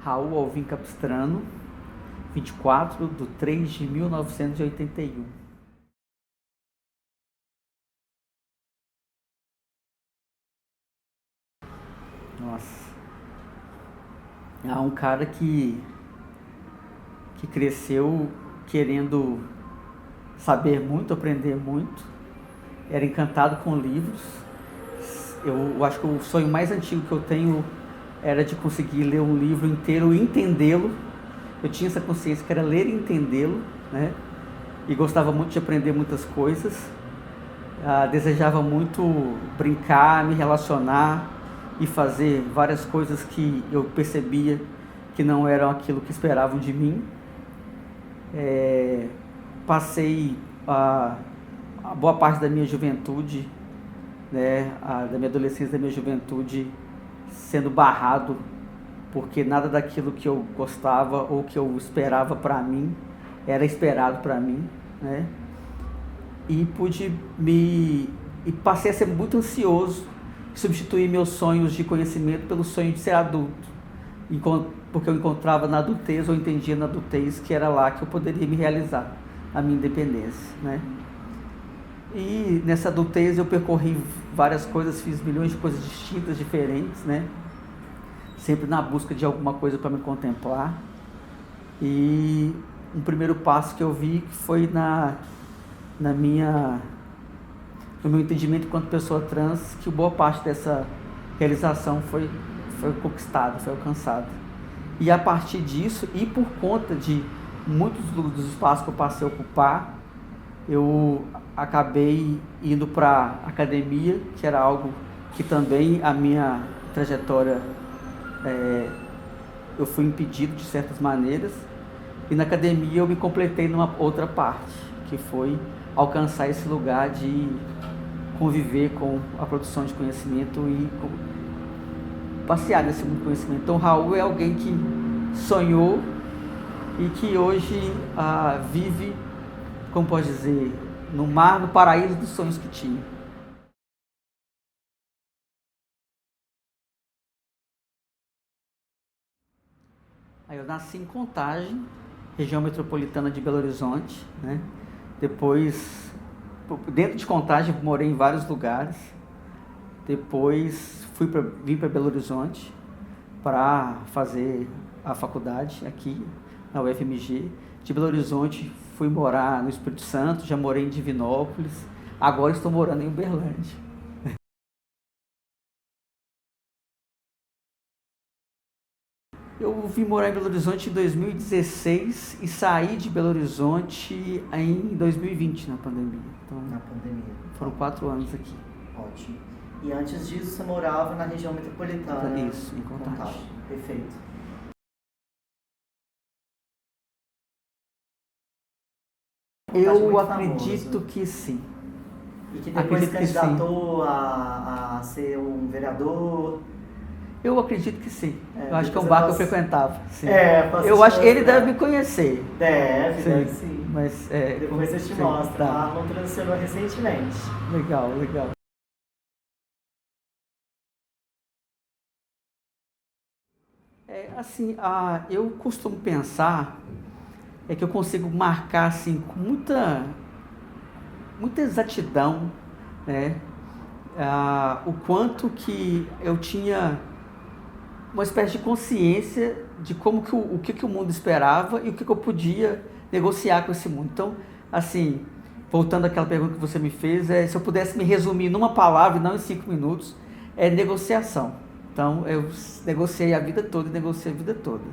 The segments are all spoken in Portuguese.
Raul Alvim Capistrano, 24/3/1981. Nossa. Um cara que cresceu querendo saber muito, aprender muito, era encantado com livros. Eu acho que o sonho mais antigo que eu tenho era de conseguir ler um livro inteiro e entendê-lo. Eu tinha essa consciência que era ler e entendê-lo, né? E gostava muito de aprender muitas coisas. Desejava muito brincar, me relacionar e fazer várias coisas que eu percebia que não eram aquilo que esperavam de mim. Passei a boa parte da minha juventude, né, da minha adolescência, da minha juventude, sendo barrado, porque nada daquilo que eu gostava ou que eu esperava para mim era esperado para mim, né? E passei a ser muito ansioso, substituir meus sonhos de conhecimento pelo sonho de ser adulto, porque eu encontrava na adultez, ou entendia na adultez que era lá que eu poderia me realizar, a minha independência, né? E nessa adultez eu percorri várias coisas, fiz milhões de coisas distintas, diferentes, né? Sempre na busca de alguma coisa para me contemplar. E um primeiro passo que eu vi foi no meu entendimento enquanto pessoa trans, que boa parte dessa realização foi conquistada, foi alcançada. E a partir disso, e por conta de muitos dos espaços que eu passei a ocupar, eu acabei indo para academia, que era algo que também a minha trajetória eu fui impedido de certas maneiras, e na academia eu me completei numa outra parte, que foi alcançar esse lugar de conviver com a produção de conhecimento e passear nesse mundo de conhecimento. Então Raul é alguém que sonhou e que hoje vive, como pode dizer, no paraíso dos sonhos que tinha. Aí eu nasci em Contagem, região metropolitana de Belo Horizonte, né? Depois, dentro de Contagem, morei em vários lugares. Depois vim para Belo Horizonte para fazer a faculdade aqui na UFMG. De Belo Horizonte fui morar no Espírito Santo, já morei em Divinópolis, agora estou morando em Uberlândia. Eu vim morar em Belo Horizonte em 2016 e saí de Belo Horizonte em 2020, na pandemia. Então, na pandemia. Foram 4 anos aqui. Ótimo. E antes disso você morava na região metropolitana? Isso, em Contagem. Perfeito. Eu acredito que sim. E que depois se candidatou a ser um vereador? Eu acredito que sim. Eu acho que é um bar que eu frequentava. Sim. Eu acho que ele deve me conhecer. Deve sim. Mas, depois eu te mostro. Tá. A Arlon transicionou recentemente. Legal. Eu costumo pensar que eu consigo marcar assim, com muita exatidão, né, o quanto que eu tinha uma espécie de consciência de como que o que o mundo esperava e o que eu podia negociar com esse mundo. Então, assim, voltando àquela pergunta que você me fez, se eu pudesse me resumir numa palavra e não em 5 minutos, é negociação. Então, eu negociei a vida toda e negociei a vida toda.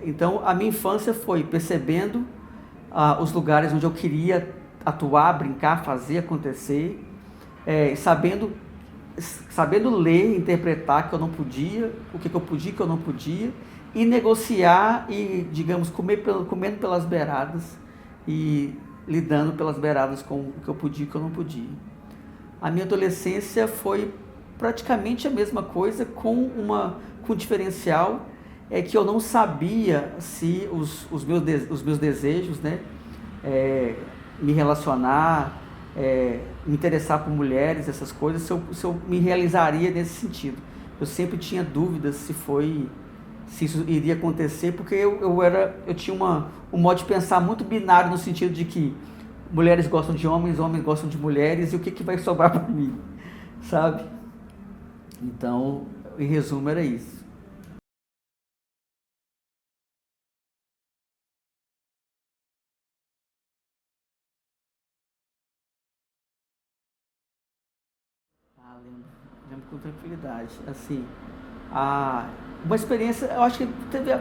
Então, a minha infância foi percebendo os lugares onde eu queria atuar, brincar, fazer acontecer, sabendo ler, interpretar que eu não podia, o que eu podia e o que eu não podia, e negociar e, digamos, comendo pelas beiradas e lidando pelas beiradas com o que eu podia e o que eu não podia. A minha adolescência foi praticamente a mesma coisa, com um diferencial, que eu não sabia se os meus desejos, né, me relacionar, me interessar por mulheres, essas coisas, se eu me realizaria nesse sentido. Eu sempre tinha dúvidas se foi se isso iria acontecer, porque eu tinha um modo de pensar muito binário, no sentido de que mulheres gostam de homens, homens gostam de mulheres, e o que vai sobrar para mim, sabe? Então, em resumo, era isso. Lembro com tranquilidade. Assim, uma experiência, eu acho que teve a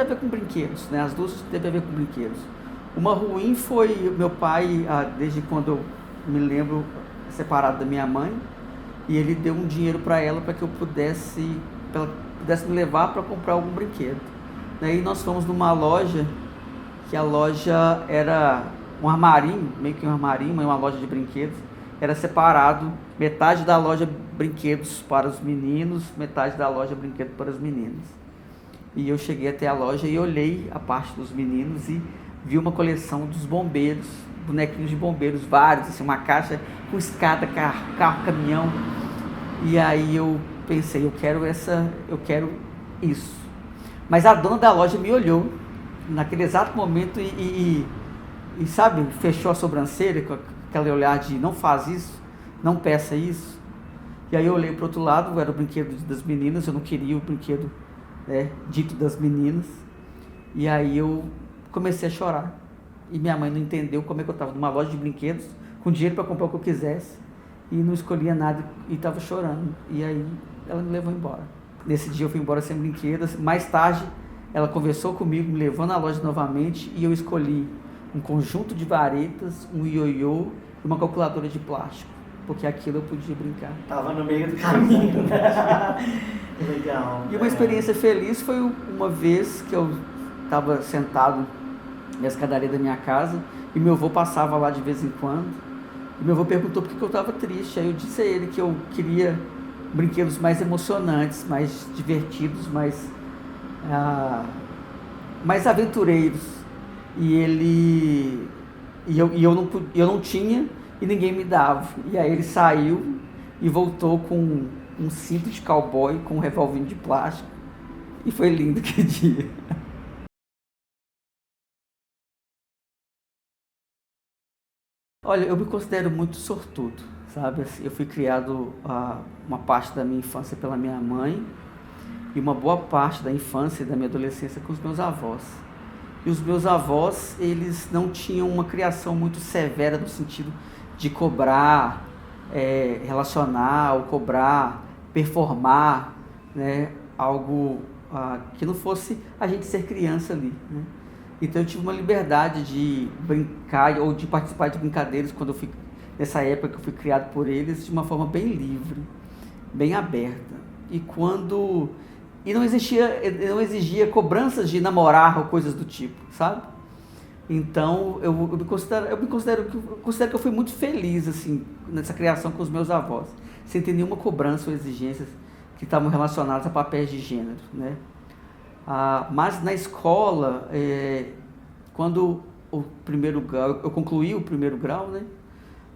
ver com brinquedos, né? As duas teve a ver com brinquedos. Uma ruim foi meu pai, desde quando eu me lembro, separado da minha mãe, e ele deu um dinheiro para ela para que eu pudesse me levar para comprar algum brinquedo. Daí nós fomos numa loja, que a loja era um armarinho, meio que um armarinho, uma loja de brinquedos. Era separado, metade da loja brinquedos para os meninos, metade da loja brinquedos para as meninas. E eu cheguei até a loja e olhei a parte dos meninos e vi uma coleção dos bombeiros, bonequinhos de bombeiros, vários, assim, uma caixa com escada, carro, caminhão. E aí eu pensei, eu quero isso. Mas a dona da loja me olhou naquele exato momento e sabe, fechou a sobrancelha com aquele olhar de não faz isso, não peça isso. E aí eu olhei para o outro lado, era o brinquedo das meninas, eu não queria o brinquedo, né, dito das meninas. E aí eu comecei a chorar. E minha mãe não entendeu como é que eu estava numa loja de brinquedos, com dinheiro para comprar o que eu quisesse, e não escolhia nada e estava chorando. E aí ela me levou embora. Nesse dia eu fui embora sem brinquedos. Mais tarde ela conversou comigo, me levou na loja novamente, e eu escolhi um conjunto de varetas, um ioiô e uma calculadora de plástico, porque aquilo eu podia brincar. Tava no meio do caminho, né? Legal. E uma experiência feliz foi uma vez que eu estava sentado na escadaria da minha casa e meu avô passava lá de vez em quando. E meu avô perguntou por que eu estava triste. Aí eu disse a ele que eu queria brinquedos mais emocionantes, mais divertidos, mais aventureiros. E eu não tinha e ninguém me dava. E aí ele saiu e voltou com um cinto de cowboy, com um revolvinho de plástico. E foi lindo que dia. Olha, eu me considero muito sortudo, sabe? Eu fui criado uma parte da minha infância pela minha mãe e uma boa parte da infância e da minha adolescência com os meus avós. E os meus avós, eles não tinham uma criação muito severa no sentido de cobrar, relacionar, ou cobrar, performar, né, algo que não fosse a gente ser criança ali, né? Então eu tive uma liberdade de brincar ou de participar de brincadeiras nessa época que eu fui criado por eles, de uma forma bem livre, bem aberta. E não exigia cobranças de namorar ou coisas do tipo, sabe? Então eu considero que eu fui muito feliz assim nessa criação com os meus avós, sem ter nenhuma cobrança ou exigências que estavam relacionadas a papéis de gênero, né? Mas na escola, quando eu concluí o primeiro grau, né,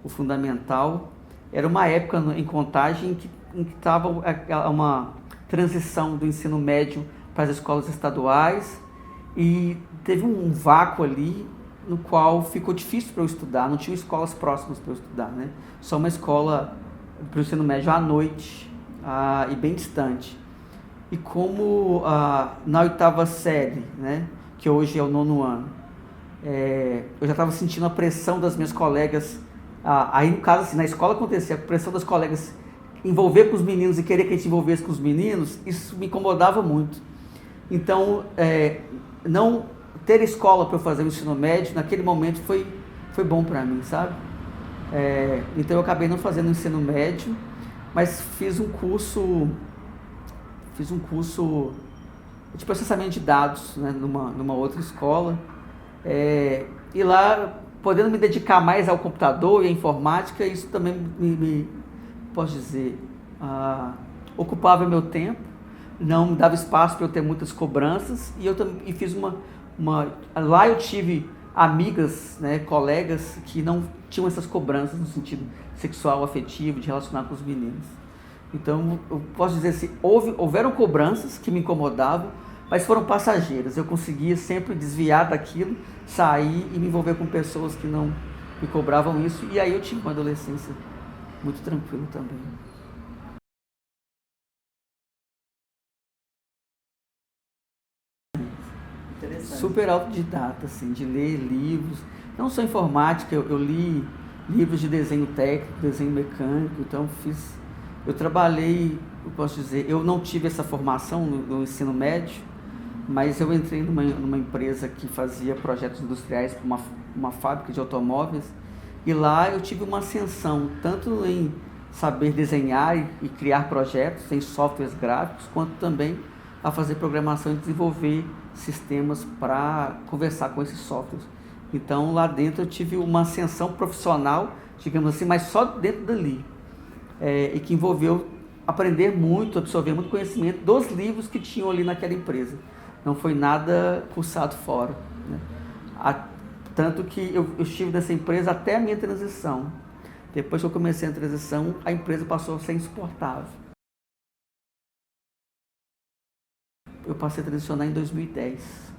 o fundamental, era uma época em Contagem em que estava uma transição do ensino médio para as escolas estaduais, e teve um vácuo ali no qual ficou difícil para eu estudar, não tinha escolas próximas para eu estudar, né? Só uma escola para o ensino médio à noite, e bem distante. E como na oitava série, né, que hoje é o 9º ano, eu já estava sentindo a pressão das minhas colegas, aí no caso assim, na escola acontecia a pressão das colegas envolver com os meninos e querer que a gente envolvesse com os meninos, isso me incomodava muito. Então, não ter escola para eu fazer o ensino médio, naquele momento foi bom para mim, sabe? Então eu acabei não fazendo o ensino médio, mas fiz um curso de processamento de dados, né, numa outra escola, e lá, podendo me dedicar mais ao computador e à informática, isso também posso dizer, ocupava meu tempo, não me dava espaço para eu ter muitas cobranças, e fiz lá eu tive amigas, né, colegas que não tinham essas cobranças no sentido sexual, afetivo, de relacionar com os meninos. Então eu posso dizer assim, houveram cobranças que me incomodavam, mas foram passageiras. Eu conseguia sempre desviar daquilo, sair e me envolver com pessoas que não me cobravam isso, e aí eu tive uma adolescência muito tranquila também. Super autodidata, assim, de ler livros, não só informática, eu li livros de desenho técnico, desenho mecânico, então eu trabalhei, eu posso dizer, eu não tive essa formação no ensino médio, mas eu entrei numa empresa que fazia projetos industriais para uma fábrica de automóveis, e lá eu tive uma ascensão, tanto em saber desenhar e criar projetos em softwares gráficos, quanto também a fazer programação e desenvolver sistemas para conversar com esses softwares. Então lá dentro eu tive uma ascensão profissional, digamos assim, mas só dentro dali, e que envolveu aprender muito, absorver muito conhecimento dos livros que tinham ali naquela empresa. Não foi nada cursado fora, né? Tanto que eu estive nessa empresa até a minha transição. Depois que eu comecei a transição, a empresa passou a ser insuportável. Eu passei a transicionar em 2010.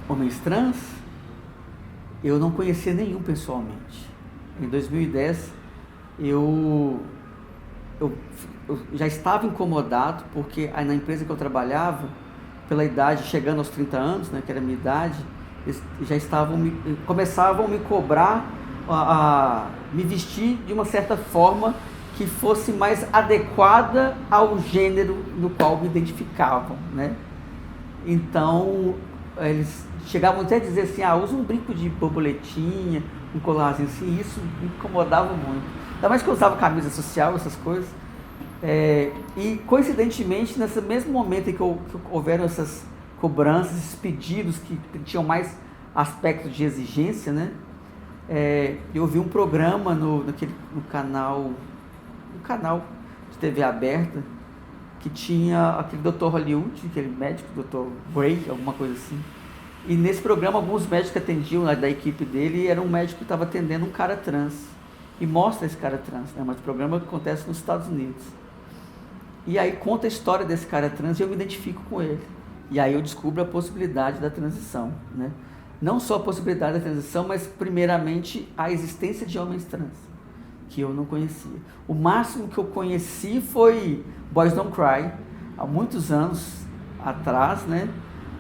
Homens trans, eu não conhecia nenhum pessoalmente. Em 2010, eu já estava incomodado, porque aí na empresa que eu trabalhava, pela idade, chegando aos 30 anos, né, que era a minha idade, eles já começavam a me cobrar, a me vestir de uma certa forma que fosse mais adequada ao gênero no qual me identificavam, né? Então, eles chegavam até a dizer assim, usa um brinco de borboletinha, um colarzinho assim, isso me incomodava muito. Ainda mais que eu usava camisa social, essas coisas. E coincidentemente, nesse mesmo momento em que houveram essas cobranças, esses pedidos que tinham mais aspecto de exigência, né? Eu vi um programa no canal de TV aberta, que tinha aquele Dr. Hollywood, aquele médico, Dr. Grey, alguma coisa assim. E nesse programa, alguns médicos que atendiam da equipe dele, era um médico que estava atendendo um cara trans. E mostra esse cara trans, né? Mas o programa acontece nos Estados Unidos. E aí conta a história desse cara trans e eu me identifico com ele. E aí eu descubro a possibilidade da transição, né? Não só a possibilidade da transição, mas primeiramente a existência de homens trans, que eu não conhecia. O máximo que eu conheci foi Boys Don't Cry, há muitos anos atrás, né?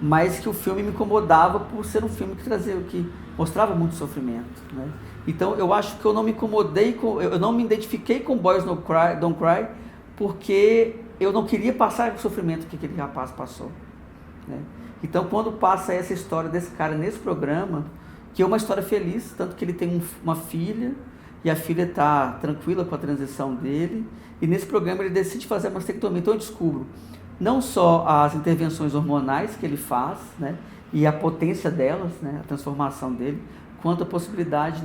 Mas que o filme me incomodava por ser um filme que mostrava muito sofrimento, né? Então eu acho que eu não me incomodei eu não me identifiquei com Boys Don't Cry, porque eu não queria passar o sofrimento que aquele rapaz passou, né? Então quando passa essa história desse cara nesse programa, que é uma história feliz, tanto que ele tem uma filha, e a filha está tranquila com a transição dele, e nesse programa ele decide fazer a mastectomia. Então eu descubro não só as intervenções hormonais que ele faz, né, e a potência delas, né, a transformação dele, quanto a possibilidade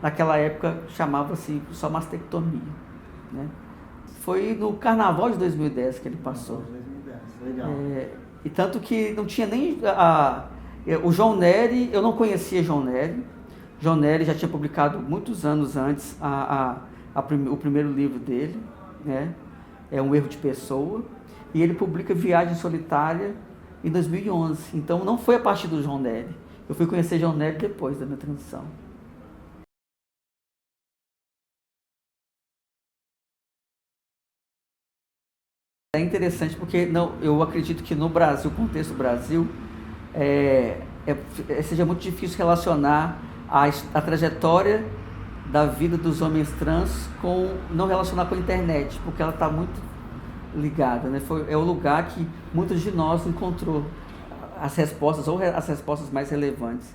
naquela época chamava-se só mastectomia, né. Foi no Carnaval de 2010 que ele passou. 2010, legal. E tanto que não tinha nem o João Nery, eu não conhecia João Nery. João Nery já tinha publicado muitos anos antes o primeiro livro dele, né? É Um Erro de Pessoa, e ele publica Viagem Solitária em 2011. Então não foi a partir do João Nery. Eu fui conhecer João Nery depois da minha transição. É interessante porque eu acredito que no Brasil, contexto Brasil, seja muito difícil relacionar a trajetória da vida dos homens trans não relacionar com a internet, porque ela está muito ligada, né? É o lugar que muitos de nós encontrou as respostas, ou as respostas mais relevantes.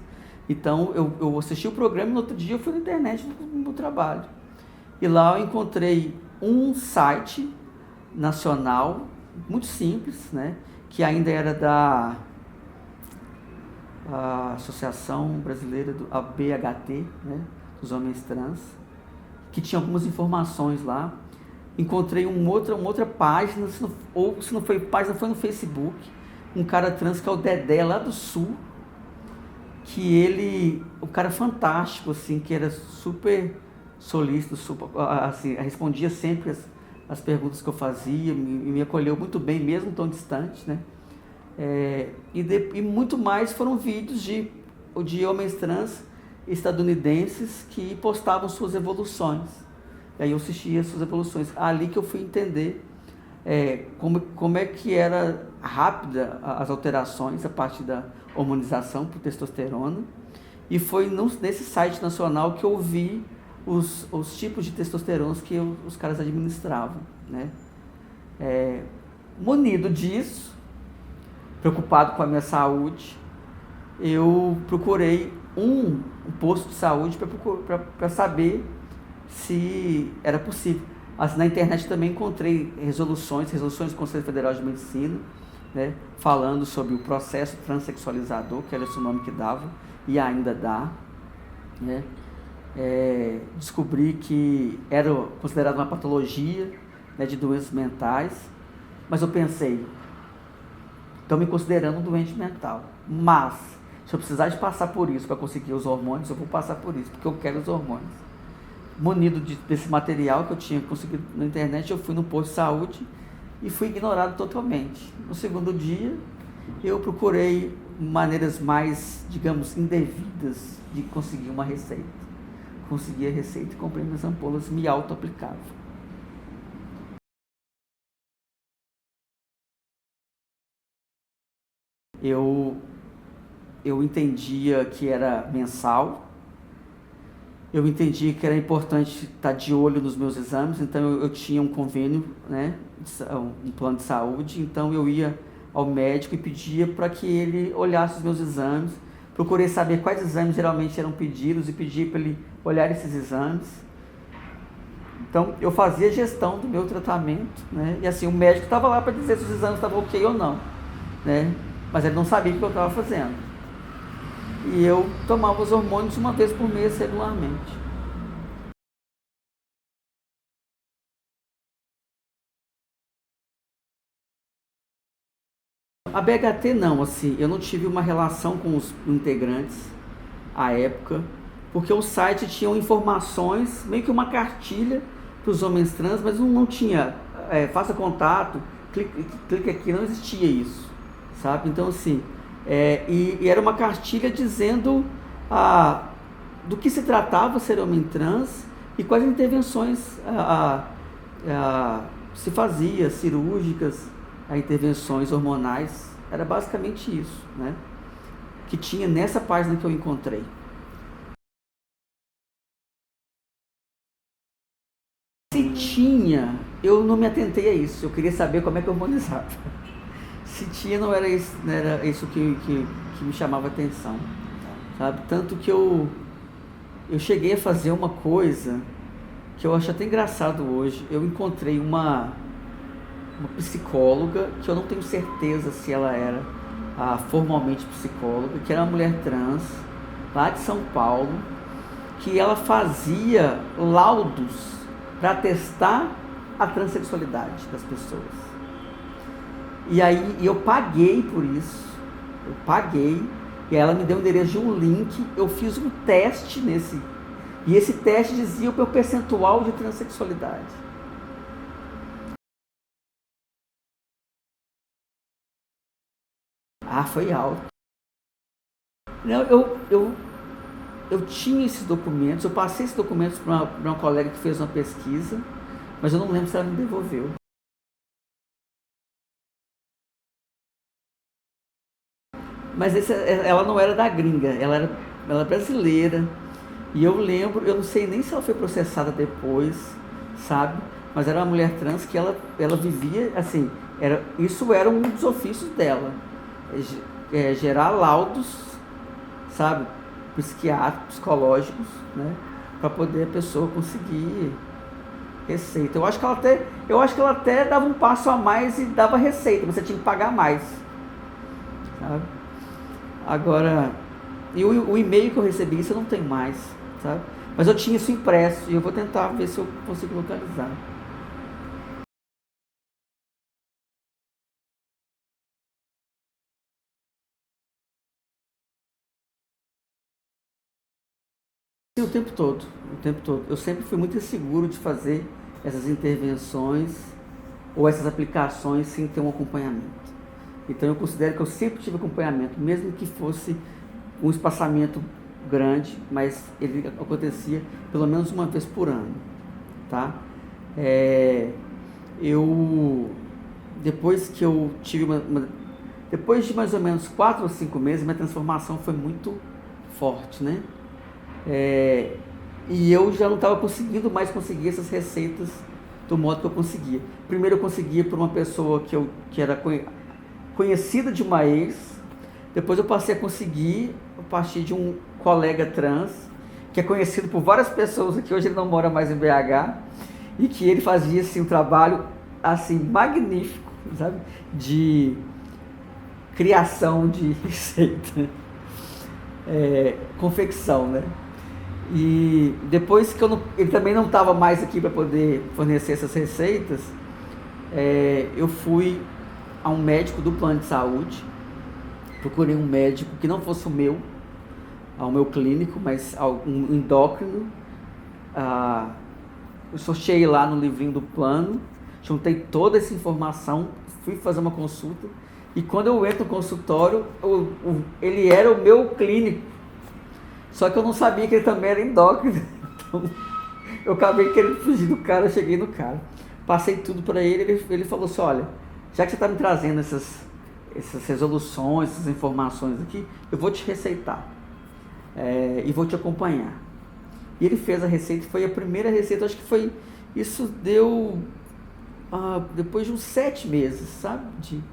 Então eu assisti o programa e no outro dia eu fui na internet no trabalho. E lá eu encontrei um site nacional, muito simples, né? Que ainda era da Associação Brasileira do ABHT, né? Dos homens trans, que tinha algumas informações lá. Encontrei uma outra página, se não foi página, foi no Facebook, um cara trans que é o Dedé, lá do Sul, que um cara fantástico, assim, que era super solícito, assim, respondia sempre as perguntas que eu fazia, me acolheu muito bem, mesmo tão distante, né? E muito mais foram vídeos de homens trans estadunidenses que postavam suas evoluções. E aí eu assistia as suas evoluções. Ali que eu fui entender como é que era rápida as alterações a partir da hormonização por testosterona. E foi nesse site nacional que eu vi os tipos de testosterona que os caras administravam, né? Munido disso, preocupado com a minha saúde, eu procurei um posto de saúde para saber se era possível. Mas na internet também encontrei resoluções do Conselho Federal de Medicina, né, falando sobre o processo transexualizador, que era esse o nome que dava, e ainda dá, né? Descobri que era considerado uma patologia, né, de doenças mentais, mas eu pensei, estão me considerando um doente mental, mas se eu precisar de passar por isso para conseguir os hormônios, eu vou passar por isso, porque eu quero os hormônios. Munido desse material que eu tinha conseguido na internet, eu fui no posto de saúde e fui ignorado totalmente. No segundo dia, eu procurei maneiras mais, digamos, indevidas de conseguir uma receita. Consegui a receita e comprei minhas ampolas, me auto-aplicava. Eu entendia que era mensal, eu entendia que era importante estar de olho nos meus exames, então eu tinha um convênio, né, um plano de saúde, então eu ia ao médico e pedia para que ele olhasse os meus exames, procurei saber quais exames geralmente eram pedidos e pedi para ele olhar esses exames. Então eu fazia gestão do meu tratamento, né, e assim, o médico estava lá para dizer se os exames estavam ok ou não, né, mas ele não sabia o que eu estava fazendo. E eu tomava os hormônios uma vez por mês regularmente. A BHT não, assim, eu não tive uma relação com os integrantes à época, porque o site tinha informações, meio que uma cartilha para os homens trans, mas não tinha, faça contato, clique aqui, não existia isso, sabe? Então, assim, e era uma cartilha dizendo do que se tratava ser homem trans e quais intervenções se fazia, cirúrgicas, intervenções hormonais, era basicamente isso, né? Que tinha nessa página que eu encontrei. Se tinha, eu não me atentei a isso, eu queria saber como é que eu hormonizava. Se tinha, não era isso que me chamava atenção, sabe? Tanto que eu cheguei a fazer uma coisa que eu acho até engraçado hoje. Eu encontrei uma psicóloga, que eu não tenho certeza se ela era formalmente psicóloga, que era uma mulher trans, lá de São Paulo, que ela fazia laudos para testar a transexualidade das pessoas. E aí eu paguei por isso, e ela me deu o endereço de um link, eu fiz um teste e esse teste dizia o meu percentual de transexualidade. Foi alto. Não, eu tinha esses documentos, eu passei esses documentos para uma colega que fez uma pesquisa, mas eu não lembro se ela me devolveu. Mas ela não era da gringa, ela era brasileira. E eu lembro, eu não sei nem se ela foi processada depois, sabe? Mas era uma mulher trans que ela vivia, assim, isso era um dos ofícios dela. Gerar laudos, sabe? Psiquiátricos, psicológicos, né? Para poder a pessoa conseguir receita. Eu acho que ela até dava um passo a mais e dava receita, você tinha que pagar mais, sabe? Agora, e o e-mail que eu recebi, isso eu não tenho mais, sabe? Mas eu tinha isso impresso e eu vou tentar ver se eu consigo localizar. E o tempo todo, o tempo todo. Eu sempre fui muito inseguro de fazer essas intervenções ou essas aplicações sem ter um acompanhamento. Então eu considero que eu sempre tive acompanhamento, mesmo que fosse um espaçamento grande, mas ele acontecia pelo menos uma vez por ano, tá? Depois que eu tive depois de mais ou menos 4 ou 5 meses, minha transformação foi muito forte, né? E eu já não estava conseguindo mais conseguir essas receitas do modo que eu conseguia. Primeiro eu conseguia por uma pessoa que era conhecida de uma ex, depois eu passei a conseguir a partir de um colega trans, que é conhecido por várias pessoas aqui, hoje ele não mora mais em BH, e que ele fazia assim, um trabalho assim, magnífico, sabe? De criação de receita, confecção, né? E depois que ele também não estava mais aqui para poder fornecer essas receitas, eu fui a um médico do plano de saúde, procurei um médico que não fosse o meu clínico, mas um endócrino. Eu sorteei lá no livrinho do plano, juntei toda essa informação, fui fazer uma consulta, e quando eu entro no consultório, ele era o meu clínico, só que eu não sabia que ele também era endócrino. Então eu acabei querendo fugir do cara, eu cheguei no cara, passei tudo para ele falou assim: olha, já que você está me trazendo essas resoluções, essas informações aqui, eu vou te receitar e vou te acompanhar. E ele fez a receita, foi a primeira receita, acho que isso deu depois de uns 7 meses, sabe, de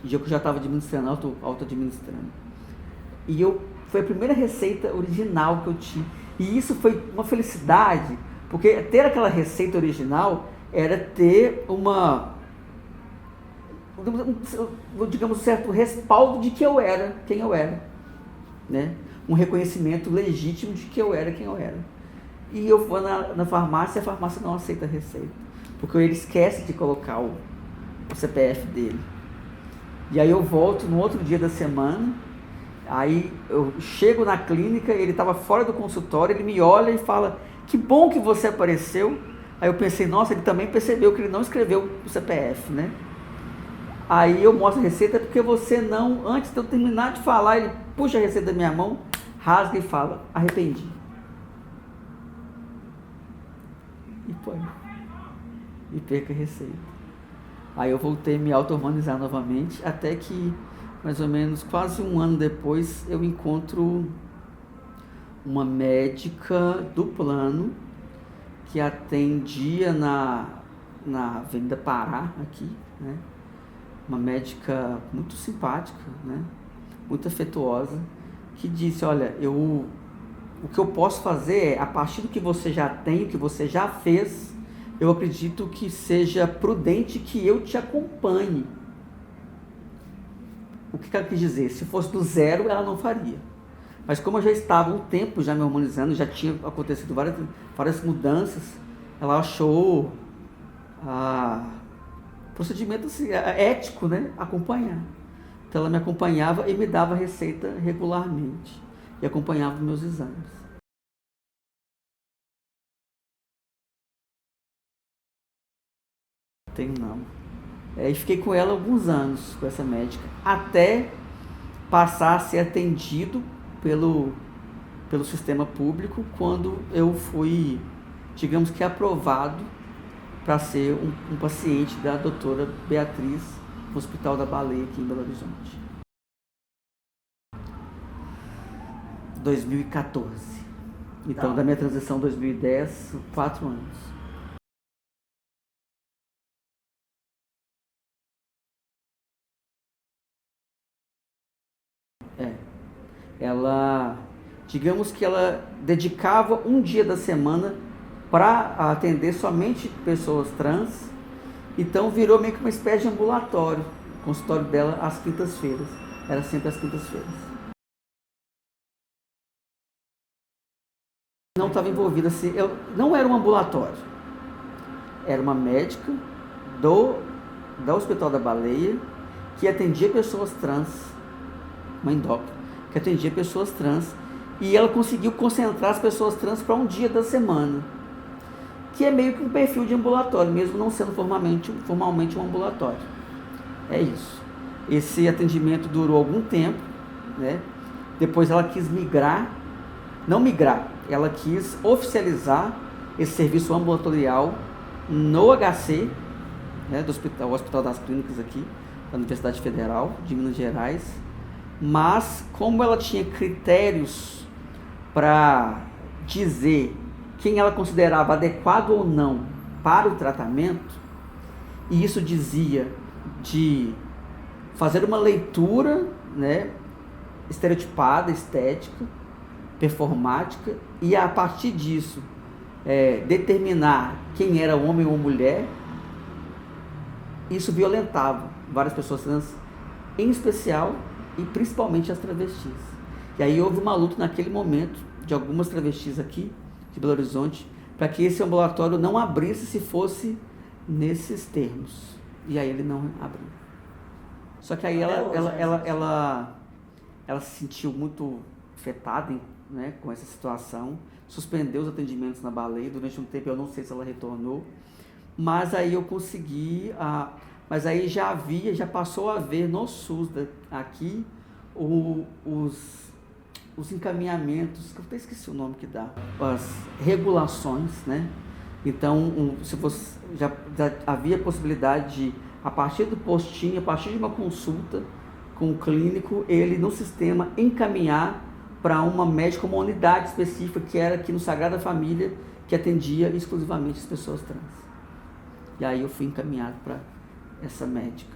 que eu já estava administrando, auto-administrando. E foi a primeira receita original que eu tinha. E isso foi uma felicidade, porque ter aquela receita original era ter digamos, um certo respaldo de que eu era quem eu era, né? Um reconhecimento legítimo de que eu era quem eu era. E eu vou na farmácia, a farmácia não aceita a receita, porque ele esquece de colocar o CPF dele. E aí eu volto no outro dia da semana, aí eu chego na clínica, ele estava fora do consultório, ele me olha e fala: que bom que você apareceu. Aí eu pensei: nossa, ele também percebeu que ele não escreveu o CPF, né? Aí eu mostro a receita, porque você não, antes de eu terminar de falar, ele puxa a receita da minha mão, rasga e fala: arrependi. E põe. E perca a receita. Aí eu voltei a me auto-hormonizar novamente, até que mais ou menos quase um ano depois eu encontro uma médica do plano que atendia na Avenida Pará, aqui, né? Uma médica muito simpática, né? Muito afetuosa, que disse: olha, o que eu posso fazer é, a partir do que você já tem, o que você já fez, eu acredito que seja prudente que eu te acompanhe. O que ela quis dizer? Se fosse do zero, ela não faria. Mas como eu já estava um tempo já me harmonizando, já tinha acontecido várias mudanças, ela achou procedimento assim, ético, né? Acompanhar. Então ela me acompanhava e me dava receita regularmente. E acompanhava meus exames. Tenho não. E fiquei com ela alguns anos, com essa médica, até passar a ser atendido pelo sistema público, quando eu fui, digamos que, aprovado para ser um paciente da doutora Beatriz, no Hospital da Baleia, aqui em Belo Horizonte. 2014. Então, da minha transição 2010, 4 anos. Ela, digamos que ela dedicava um dia da semana para atender somente pessoas trans, então virou meio que uma espécie de ambulatório. O consultório dela às quintas-feiras, era sempre às quintas-feiras. Não estava envolvida assim, não era um ambulatório, era uma médica do Hospital da Baleia que atendia pessoas trans, uma endócrina, que atendia pessoas trans, e ela conseguiu concentrar as pessoas trans para um dia da semana, que é meio que um perfil de ambulatório, mesmo não sendo formalmente um ambulatório. É isso. Esse atendimento durou algum tempo, né? Depois ela quis ela quis oficializar esse serviço ambulatorial no HC, né, do Hospital das Clínicas aqui, da Universidade Federal de Minas Gerais, mas como ela tinha critérios para dizer quem ela considerava adequado ou não para o tratamento, e isso dizia de fazer uma leitura, né, estereotipada, estética, performática, e a partir disso determinar quem era homem ou mulher, isso violentava várias pessoas trans, em especial e principalmente as travestis. E aí houve uma luta naquele momento de algumas travestis aqui de Belo Horizonte para que esse ambulatório não abrisse se fosse nesses termos. E aí ele não abriu. Só que aí ela se sentiu muito afetada, né, com essa situação, suspendeu os atendimentos na Baleia durante um tempo. Eu não sei se ela retornou, mas aí eu consegui, mas aí já passou a haver no SUS aqui os encaminhamentos, que eu até esqueci o nome que dá, as regulações, né? Então, se você já havia possibilidade de, a partir do postinho, a partir de uma consulta com o clínico, ele no sistema encaminhar para uma médica, uma unidade específica que era aqui no Sagrada Família, que atendia exclusivamente as pessoas trans. E aí eu fui encaminhado para essa médica.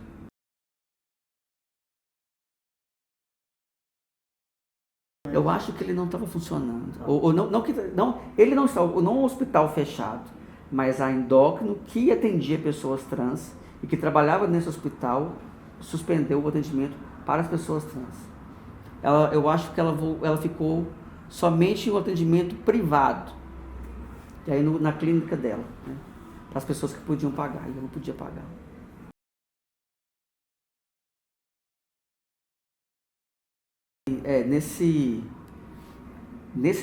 Eu acho que ele não estava funcionando. Ele não estava, não o hospital fechado, mas a endócrino que atendia pessoas trans e que trabalhava nesse hospital suspendeu o atendimento para as pessoas trans. Eu acho que ela ficou somente no atendimento privado, e aí na clínica dela, né, para as pessoas que podiam pagar, e eu não podia pagar. Nesse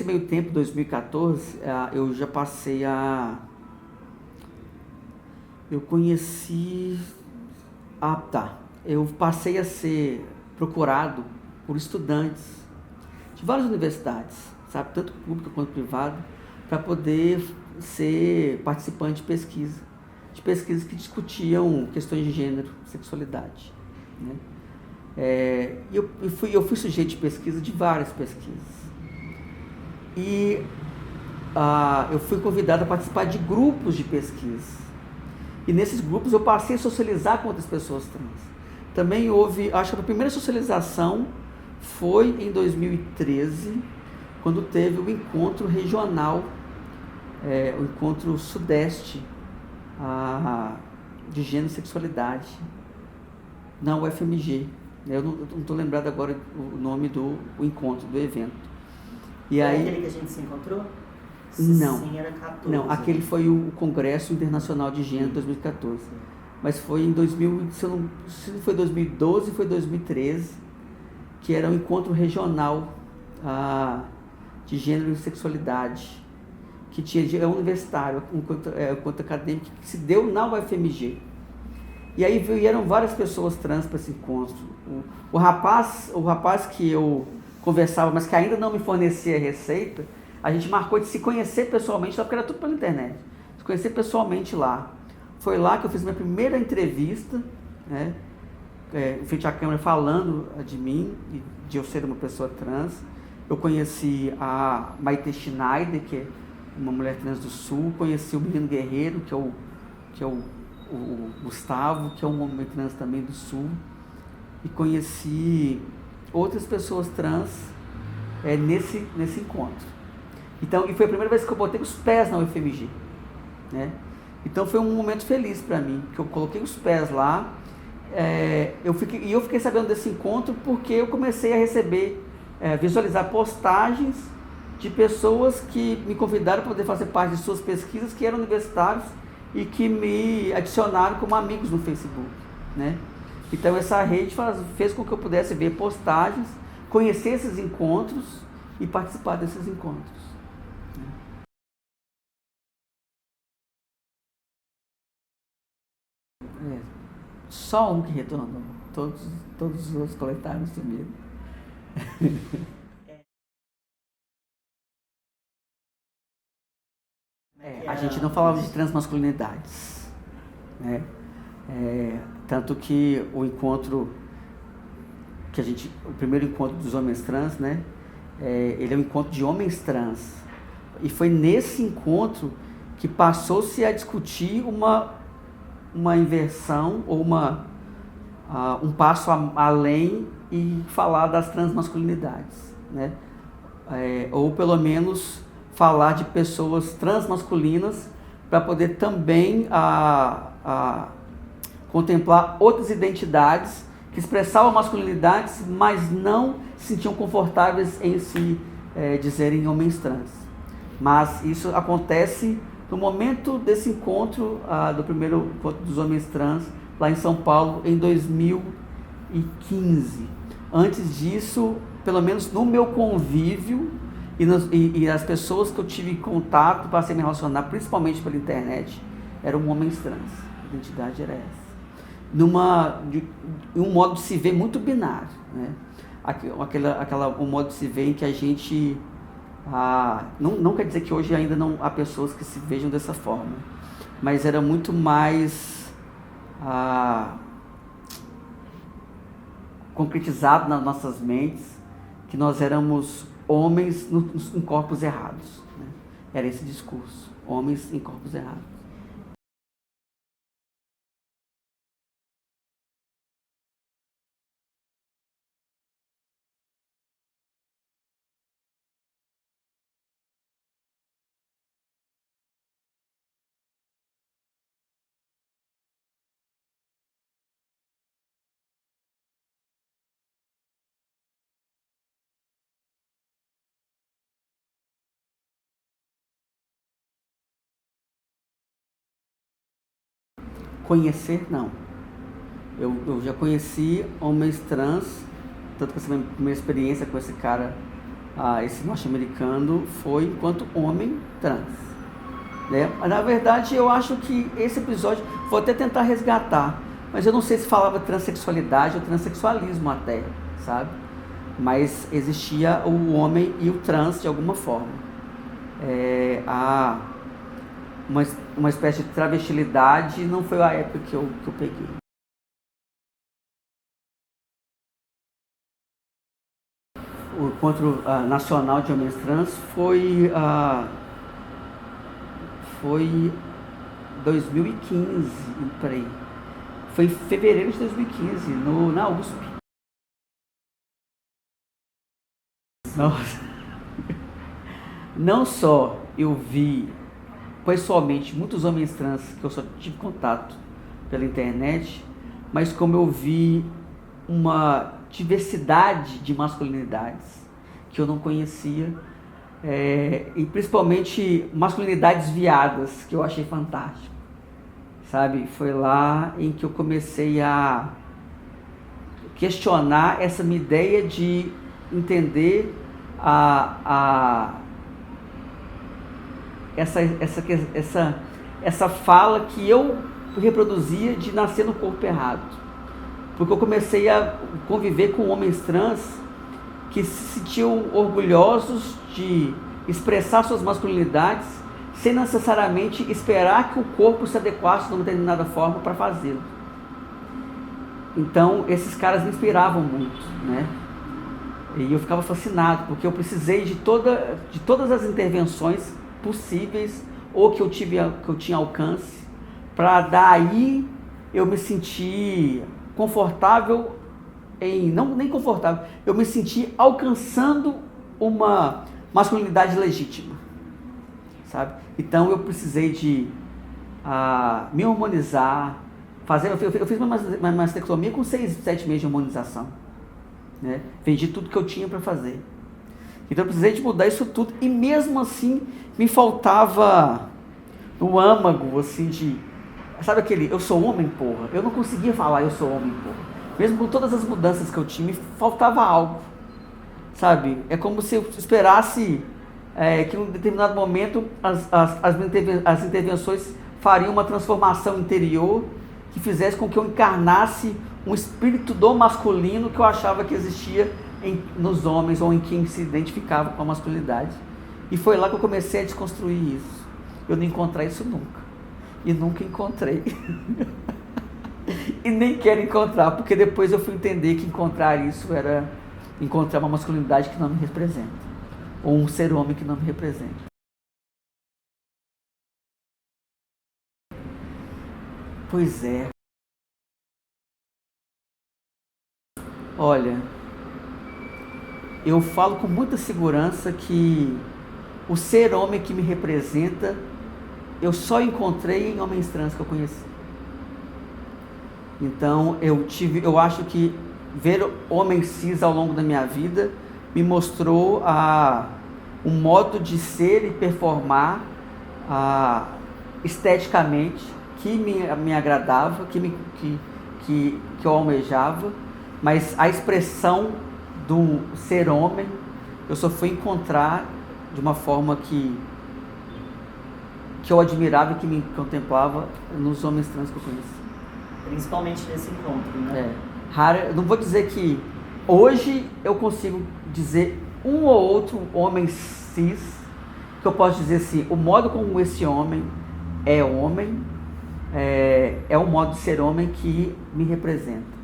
meio tempo, 2014, eu já passei eu passei a ser procurado por estudantes de várias universidades, sabe, tanto pública quanto privada, para poder ser participante de pesquisas que discutiam questões de gênero, sexualidade, né? Eu fui sujeito de pesquisa, de várias pesquisas, e eu fui convidado a participar de grupos de pesquisa, e nesses grupos eu passei a socializar com outras pessoas trans. Também houve, acho que a primeira socialização foi em 2013, quando teve o encontro regional, o encontro sudeste de gênero e sexualidade, na UFMG. Eu não estou lembrado agora o nome do encontro, do evento. E aí, aquele que a gente se encontrou? Não. Sim, era 14. Não, aquele foi o Congresso Internacional de Gênero 2014. Mas foi em 2000, se não foi 2012, foi 2013, que era um encontro regional de gênero e sexualidade, que tinha universitário, um encontro acadêmico que se deu na UFMG. E aí vieram várias pessoas trans para esse encontro. O rapaz que eu conversava, mas que ainda não me fornecia receita, a gente marcou de se conhecer pessoalmente lá, porque era tudo pela internet. Se conhecer pessoalmente lá. Foi lá que eu fiz minha primeira entrevista, né, em frente à câmera, falando de mim e de eu ser uma pessoa trans. Eu conheci a Maite Schneider, que é uma mulher trans do Sul. Conheci o Menino Guerreiro, que é o Gustavo, que é um homem trans também do Sul. E conheci outras pessoas trans nesse encontro. Então, e foi a primeira vez que eu botei os pés na UFMG, né? Então foi um momento feliz para mim, que eu coloquei os pés lá. Eu fiquei sabendo desse encontro porque eu comecei a receber, visualizar postagens de pessoas que me convidaram para poder fazer parte de suas pesquisas, que eram universitários e que me adicionaram como amigos no Facebook, né? Então essa rede fez com que eu pudesse ver postagens, conhecer esses encontros e participar desses encontros. Só um que retornou, todos os outros coletaram sumiram. A gente não falava de transmasculinidades, né? Tanto que o encontro o primeiro encontro dos homens trans, né? Ele é um encontro de homens trans, e foi nesse encontro que passou-se a discutir uma inversão ou um passo além e falar das transmasculinidades, né? Ou pelo menos falar de pessoas transmasculinas para poder também contemplar outras identidades que expressavam masculinidades, mas não se sentiam confortáveis em se dizerem homens trans. Mas isso acontece no momento desse encontro, do primeiro encontro dos homens trans, lá em São Paulo, em 2015. Antes disso, pelo menos no meu convívio e as pessoas que eu tive contato, passei a me relacionar, principalmente pela internet, eram homens trans. A identidade era essa. Um modo de se ver muito binário, né? Um modo de se ver em que a gente... não quer dizer que hoje ainda não há pessoas que se vejam dessa forma, mas era muito mais concretizado nas nossas mentes que nós éramos homens em corpos errados, né? Era esse discurso, homens em corpos errados. Conhecer, não. Eu já conheci homens trans, tanto que essa minha primeira experiência com esse cara, esse norte-americano, foi enquanto homem trans, né? Mas, na verdade, eu acho que esse episódio, vou até tentar resgatar, mas eu não sei se falava transexualidade ou transexualismo até, sabe? Mas existia o homem e o trans de alguma forma. Uma espécie de travestilidade, não foi a época que eu peguei. O encontro nacional de homens trans foi 2015, peraí. Foi em fevereiro de 2015, na USP. Nossa. Não só eu vi pessoalmente muitos homens trans que eu só tive contato pela internet, mas como eu vi uma diversidade de masculinidades que eu não conhecia, e principalmente masculinidades viadas, que eu achei fantástico, sabe? Foi lá em que eu comecei a questionar essa minha ideia de entender essa fala que eu reproduzia de nascer no corpo errado. Porque eu comecei a conviver com homens trans que se sentiam orgulhosos de expressar suas masculinidades sem necessariamente esperar que o corpo se adequasse de uma determinada forma para fazê-lo. Então, esses caras me inspiravam muito, né? E eu ficava fascinado, porque eu precisei de todas as intervenções possíveis ou que eu tinha alcance, para daí eu me sentir confortável nem confortável, eu me senti alcançando uma masculinidade legítima, sabe? Então eu precisei de me hormonizar, eu fiz uma mastectomia com 6, 7 meses de hormonização, né? Vendi tudo que eu tinha para fazer. Então eu precisei de mudar isso tudo, e mesmo assim me faltava no âmago, assim, sabe aquele, eu sou homem, porra? Eu não conseguia falar eu sou homem, porra. Mesmo com todas as mudanças que eu tinha, me faltava algo, sabe? É como se eu esperasse que em um determinado momento as intervenções fariam uma transformação interior que fizesse com que eu encarnasse um espírito do masculino que eu achava que existia nos homens ou em quem se identificava com a masculinidade. E foi lá que eu comecei a desconstruir isso. Eu não encontrei isso nunca. E nunca encontrei. E nem quero encontrar, porque depois eu fui entender que encontrar isso era encontrar uma masculinidade que não me representa. Ou um ser homem que não me representa. Pois é. Olha, eu falo com muita segurança que o ser homem que me representa, eu só encontrei em homens trans que eu conheci. Então, eu acho que ver homens cis ao longo da minha vida me mostrou um modo de ser e performar esteticamente que me agradava, que eu almejava, mas a expressão do ser homem eu só fui encontrar de uma forma que eu admirava e que me contemplava nos homens trans que eu conheci. Principalmente nesse encontro, né? Não vou dizer que hoje eu consigo dizer um ou outro homem cis, que eu posso dizer assim, o modo como esse homem, é um modo de ser homem que me representa.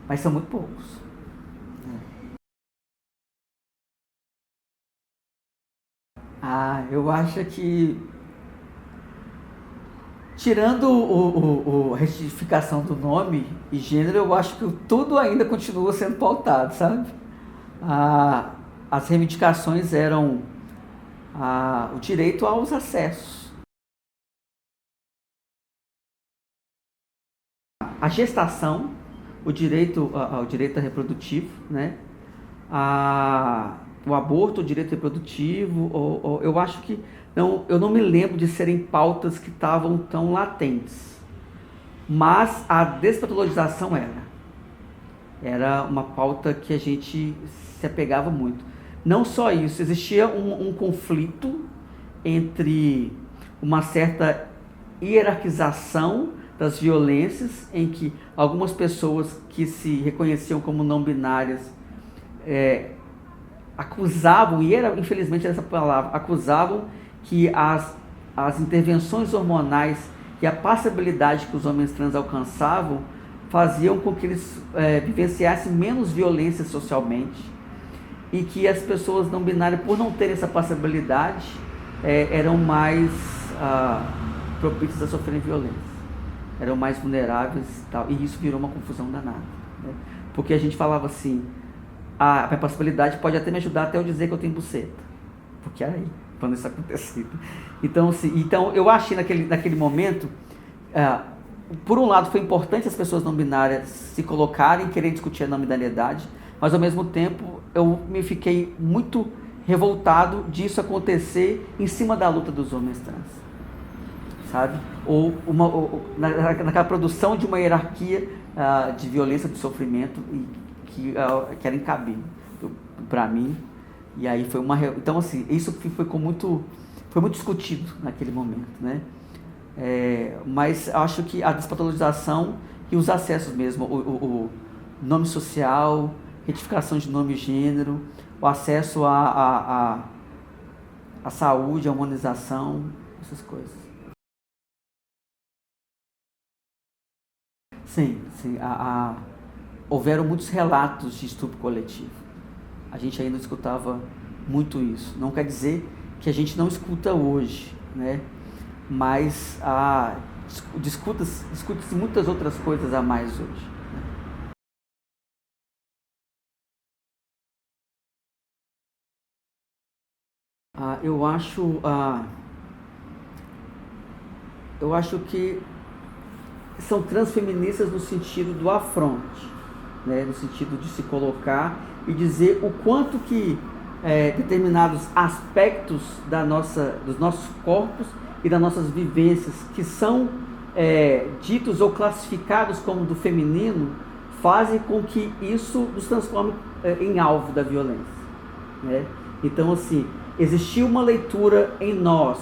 Mas são muito poucos. Eu acho que, tirando a retificação do nome e gênero, eu acho que tudo ainda continua sendo pautado, sabe? As reivindicações eram o direito aos acessos. A gestação, o direito ao direito reprodutivo, né? O aborto, o direito reprodutivo, eu acho que eu não me lembro de serem pautas que estavam tão latentes, mas a despatologização era uma pauta que a gente se apegava muito. Não só isso, existia um conflito entre uma certa hierarquização das violências, em que algumas pessoas que se reconheciam como não binárias acusavam, e infelizmente essa palavra, acusavam que as intervenções hormonais e a passabilidade que os homens trans alcançavam faziam com que eles vivenciassem menos violência socialmente, e que as pessoas não binárias, por não terem essa passabilidade, eram mais propícias a sofrerem violência, eram mais vulneráveis e tal, e isso virou uma confusão danada, né? Porque a gente falava assim, a minha possibilidade pode até me ajudar até eu dizer que eu tenho buceta, porque aí, quando isso acontecer. Então eu achei naquele momento, por um lado foi importante as pessoas não binárias se colocarem, querer discutir a não binariedade, mas ao mesmo tempo eu me fiquei muito revoltado disso acontecer em cima da luta dos homens trans, sabe? Naquela produção de uma hierarquia de violência, de sofrimento, que era incabível para mim. E aí foi então assim, isso foi muito discutido naquele momento, né? Mas acho que a despatologização e os acessos mesmo, o nome social, retificação de nome e gênero, o acesso à saúde, à humanização, essas coisas. Sim. Houveram muitos relatos de estupro coletivo. A gente ainda escutava muito isso. Não quer dizer que a gente não escuta hoje, né? Mas discute-se muitas outras coisas a mais hoje, né? Eu acho que são transfeministas no sentido do afronte, né? No sentido de se colocar e dizer o quanto que determinados aspectos dos nossos corpos e das nossas vivências que são ditos ou classificados como do feminino fazem com que isso nos transforme em alvo da violência. né? Então, assim, existia uma leitura em nós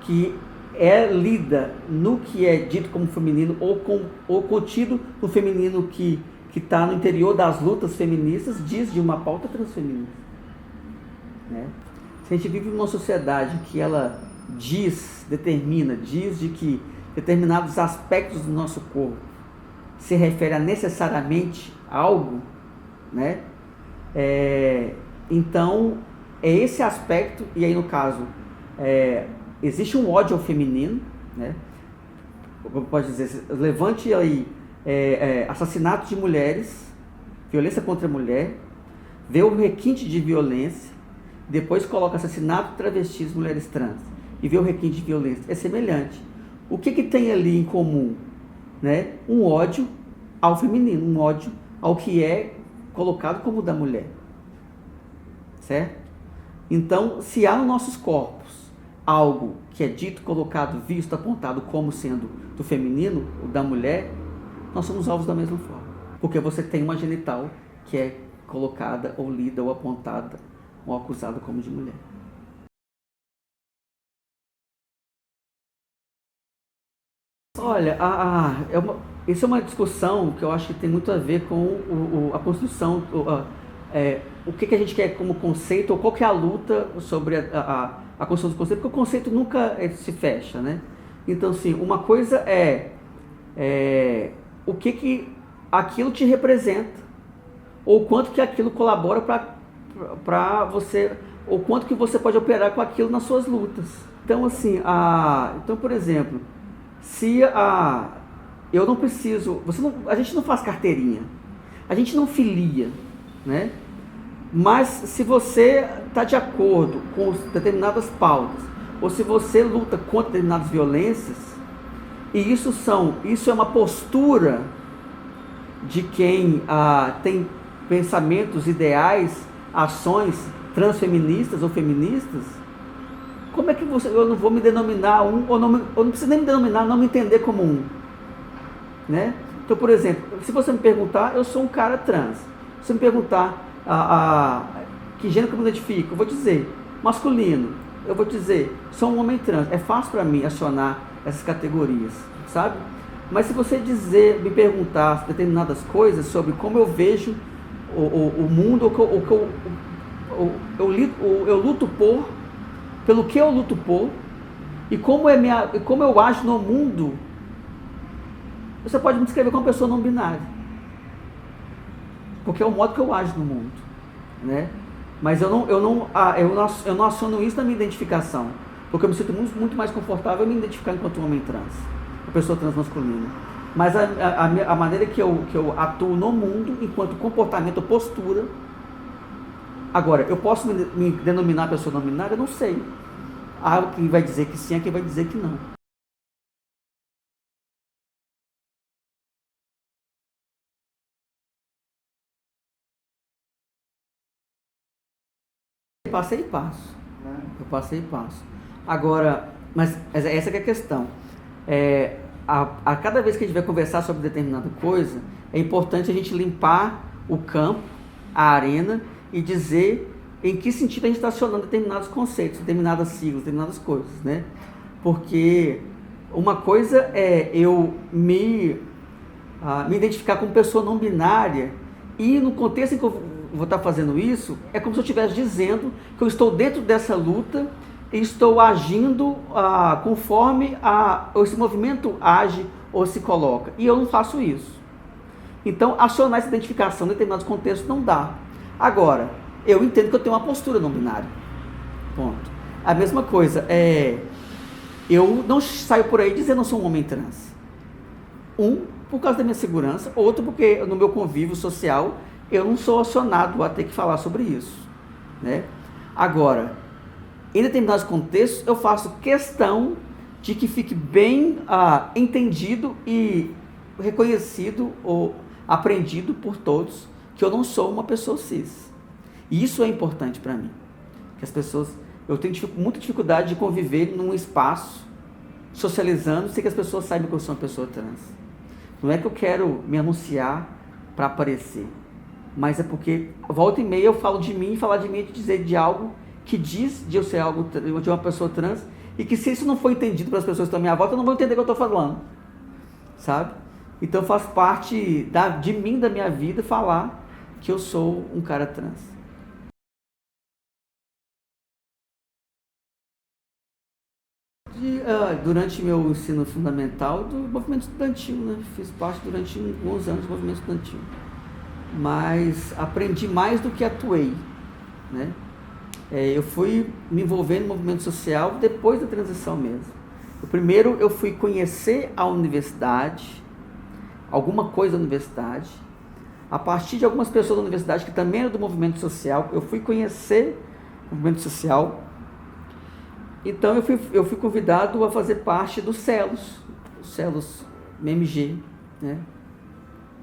que é lida no que é dito como feminino ou contido no feminino que está no interior das lutas feministas, diz de uma pauta transfeminista, né? Se a gente vive numa sociedade que ela diz de que determinados aspectos do nosso corpo se refere a necessariamente algo, né? Então, é esse aspecto, e aí no caso, existe um ódio ao feminino, né? Como pode dizer, levante aí assassinato de mulheres, violência contra a mulher, vê o requinte de violência, depois coloca assassinato de travestis, mulheres trans, e vê o requinte de violência. É semelhante. O que tem ali em comum? Né? Um ódio ao feminino, um ódio ao que é colocado como da mulher. Certo? Então, se há nos nossos corpos algo que é dito, colocado, visto, apontado como sendo do feminino, ou da mulher, nós somos alvos da mesma forma. Porque você tem uma genital que é colocada, ou lida, ou apontada, ou acusada como de mulher. Olha, isso é uma discussão que eu acho que tem muito a ver com a construção, o que a gente quer como conceito, ou qual que é a luta sobre a construção do conceito, porque o conceito nunca se fecha, né? Então, assim, uma coisa o que aquilo te representa, ou quanto que aquilo colabora para você, ou quanto que você pode operar com aquilo nas suas lutas. Então, assim, então, por exemplo, se eu não preciso, a gente não faz carteirinha, a gente não filia, né? Mas se você está de acordo com determinadas pautas, ou se você luta contra determinadas violências, e isso é uma postura de quem tem pensamentos, ideais, ações transfeministas ou feministas, como é que eu não vou me denominar ou não preciso nem me denominar, não me entender como um, né? Então, por exemplo, se você me perguntar, eu sou um cara trans. Se você me perguntar que gênero que eu me identifico, eu vou dizer masculino, eu vou dizer sou um homem trans. É fácil para mim acionar essas categorias, sabe? Mas se você me perguntar determinadas coisas sobre como eu vejo o mundo, eu luto pelo que eu luto por, e como eu ajo no mundo, você pode me descrever como uma pessoa não binária, porque é o modo que eu ajo no mundo, né? Mas eu não aciono isso na minha identificação, porque eu me sinto muito mais confortável em me identificar enquanto um homem trans, uma pessoa transmasculina. Mas a maneira que eu atuo no mundo, enquanto comportamento ou postura. Agora, eu posso me denominar pessoa não binária? Eu não sei. Há quem vai dizer que sim, há quem vai dizer que não. Eu passei e passo. Agora, mas essa que é a questão. A cada vez que a gente vai conversar sobre determinada coisa, é importante a gente limpar o campo, a arena, e dizer em que sentido a gente está acionando determinados conceitos, determinadas siglas, determinadas coisas, né? Porque uma coisa é eu me identificar como pessoa não binária, e no contexto em que eu vou estar fazendo isso, é como se eu estivesse dizendo que eu estou dentro dessa luta e estou agindo conforme esse movimento age ou se coloca. E eu não faço isso. Então, acionar essa identificação em determinados contextos não dá. Agora, eu entendo que eu tenho uma postura não binária. Ponto. A mesma coisa, eu não saio por aí dizendo que eu sou um homem trans. Por causa da minha segurança, outro porque no meu convívio social eu não sou acionado a ter que falar sobre isso, né? Agora, em determinados contextos, eu faço questão de que fique bem entendido e reconhecido ou aprendido por todos que eu não sou uma pessoa cis. E isso é importante para mim. Que as pessoas, eu tenho muita dificuldade de conviver num espaço socializando sem que as pessoas saibam que eu sou uma pessoa trans. Não é que eu quero me anunciar para aparecer, mas é porque volta e meia eu falo de mim, falar de mim é de dizer de algo que diz de eu ser algo, de uma pessoa trans, e que se isso não for entendido pelas pessoas que estão à minha volta, eu não vou entender o que eu estou falando, sabe? Então faz parte de mim, da minha vida, falar que eu sou um cara trans. Durante meu ensino fundamental do movimento estudantil, né? Fiz parte durante alguns anos do movimento estudantil, mas aprendi mais do que atuei, né? Eu fui me envolvendo no movimento social depois da transição mesmo. Primeiro eu fui conhecer a universidade, alguma coisa da universidade, a partir de algumas pessoas da universidade que também eram do movimento social, eu fui conhecer o movimento social. Então eu fui convidado a fazer parte dos Celos MMG, né?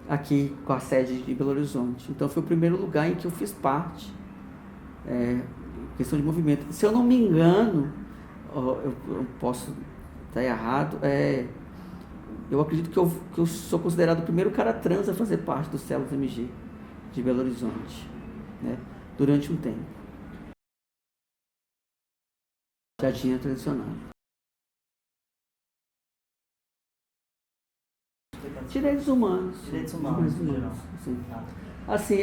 Aqui com a sede de Belo Horizonte. Então foi o primeiro lugar em que eu fiz parte, questão de movimento. Se eu não me engano, eu posso estar errado, eu acredito que eu sou considerado o primeiro cara trans a fazer parte dos Celos MG de Belo Horizonte, né? Durante um tempo. Já tinha transicionado. Direitos humanos. Assim. Assim,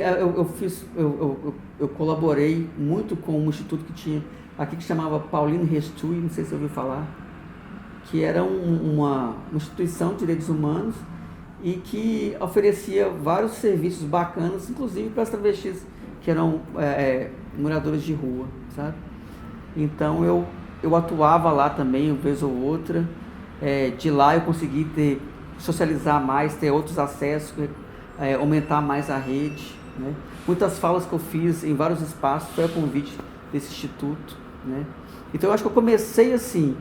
eu colaborei muito com um instituto que tinha aqui que chamava Pauline Restui, não sei se você ouviu falar, que era uma instituição de direitos humanos e que oferecia vários serviços bacanas, inclusive para as travestis que eram moradores de rua, sabe? Então eu atuava lá também, uma vez ou outra. De lá eu consegui socializar mais, ter outros acessos, aumentar mais a rede, né? Muitas falas que eu fiz em vários espaços foi a convite desse instituto, né? Então eu acho que eu comecei assim,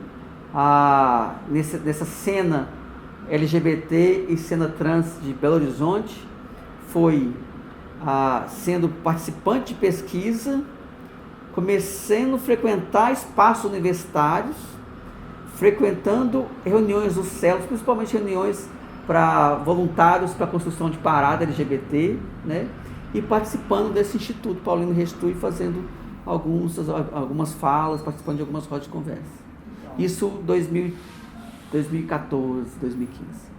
nessa cena LGBT e cena trans de Belo Horizonte, foi sendo participante de pesquisa, comecei a frequentar espaços universitários, frequentando reuniões dos Celos, principalmente reuniões para voluntários para a construção de parada LGBT, né? E participando desse Instituto Pauline Restui, fazendo algumas falas, participando de algumas rodas de conversa. Isso 2014, 2015.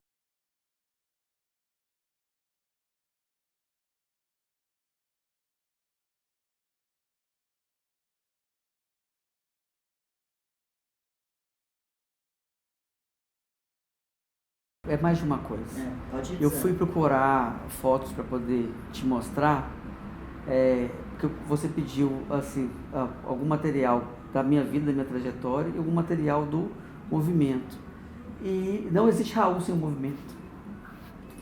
É mais de uma coisa. Pode dizer. Eu fui procurar fotos para poder te mostrar, porque você pediu assim, algum material da minha vida, da minha trajetória, e algum material do movimento. E não existe Raul sem o movimento.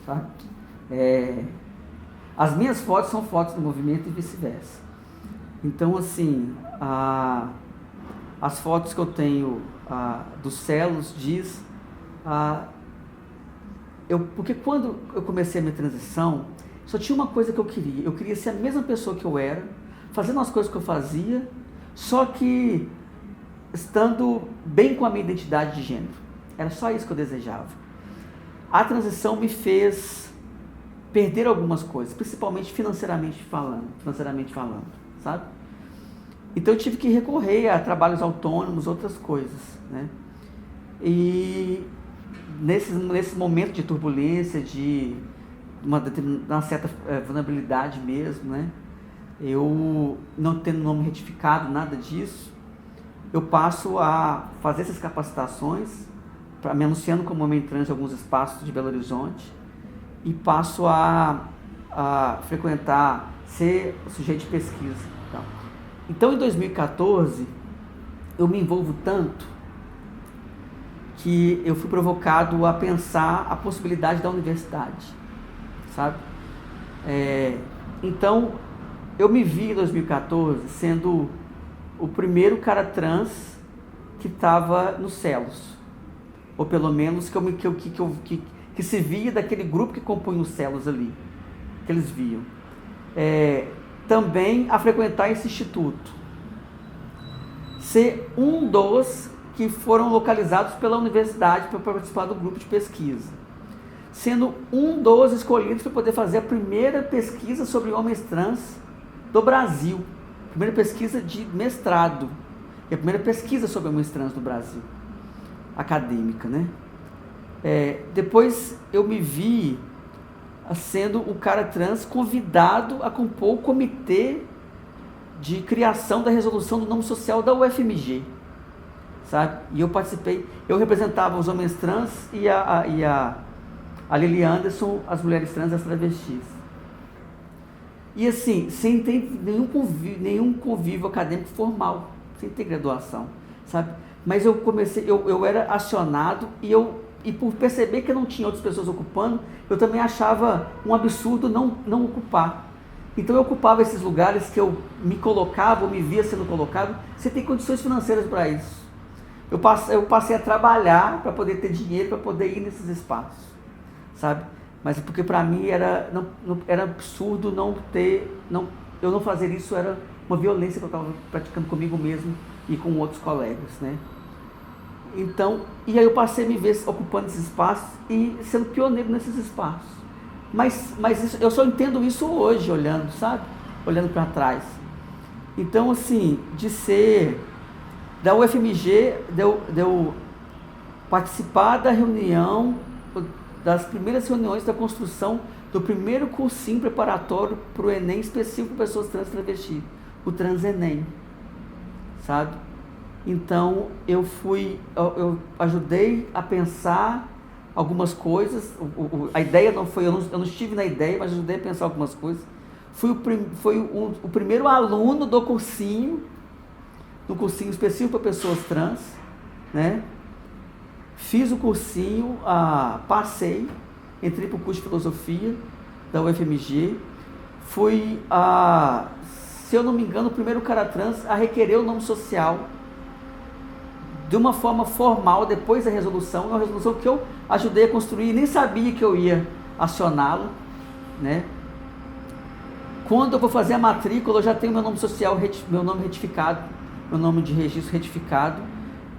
Tá? As minhas fotos são fotos do movimento e vice-versa. Então, assim, as fotos que eu tenho dos Celos diz... porque quando eu comecei a minha transição, só tinha uma coisa que eu queria ser a mesma pessoa que eu era, fazendo as coisas que eu fazia, só que estando bem com a minha identidade de gênero. Era só isso que eu desejava. A transição me fez perder algumas coisas, principalmente financeiramente falando, sabe? Então eu tive que recorrer a trabalhos autônomos, outras coisas, né? E nesse momento de turbulência, de uma certa vulnerabilidade mesmo, né? Eu não tendo nome retificado, nada disso, eu passo a fazer essas capacitações, me anunciando como homem trans em alguns espaços de Belo Horizonte, e passo a frequentar, ser sujeito de pesquisa. Então, em 2014, eu me envolvo tanto que eu fui provocado a pensar a possibilidade da universidade, sabe? Então, eu me vi em 2014 sendo o primeiro cara trans que estava nos Celos, ou pelo menos que se via daquele grupo que compunha os Celos ali, que eles viam. Também a frequentar esse instituto, ser um dos que foram localizados pela universidade para participar do grupo de pesquisa. sendo um dos escolhidos para poder fazer a primeira pesquisa sobre homens trans do Brasil. Primeira pesquisa de mestrado. E a primeira pesquisa sobre homens trans do Brasil. Acadêmica, né? Depois eu me vi sendo o cara trans convidado a compor o comitê de criação da resolução do nome social da UFMG, sabe? E eu participei, eu representava os homens trans e a Lili Anderson, as mulheres trans e as travestis. E assim, sem ter nenhum convívio acadêmico formal, sem ter graduação, sabe? Mas eu comecei, eu era acionado e por perceber que não tinha outras pessoas ocupando, eu também achava um absurdo não ocupar. Então eu ocupava esses lugares que eu me colocava, ou me via sendo colocado, sem ter condições financeiras para isso. Eu passei a trabalhar para poder ter dinheiro, para poder ir nesses espaços, sabe? Mas porque para mim era absurdo eu não fazer isso, era uma violência que eu estava praticando comigo mesmo e com outros colegas, né? Então, e aí eu passei a me ver ocupando esses espaços e sendo pioneiro nesses espaços. Mas isso, eu só entendo isso hoje, olhando, sabe? Olhando para trás. Então, assim, de ser da UFMG, de eu participar da reunião, das primeiras reuniões da construção do primeiro cursinho preparatório para o Enem específico para pessoas trans e travestis, o Transenem, sabe? Então, eu ajudei a pensar algumas coisas, a ideia não foi, eu não estive na ideia, mas ajudei a pensar algumas coisas. Fui o primeiro aluno do cursinho específico para pessoas trans, né? Fiz o cursinho, passei, entrei para o curso de filosofia da UFMG, fui, se eu não me engano, o primeiro cara trans a requerer o nome social de uma forma formal, depois da resolução, uma resolução que eu ajudei a construir e nem sabia que eu ia acioná-la, né? Quando eu vou fazer a matrícula, eu já tenho meu nome social, meu nome retificado, meu nome de registro retificado,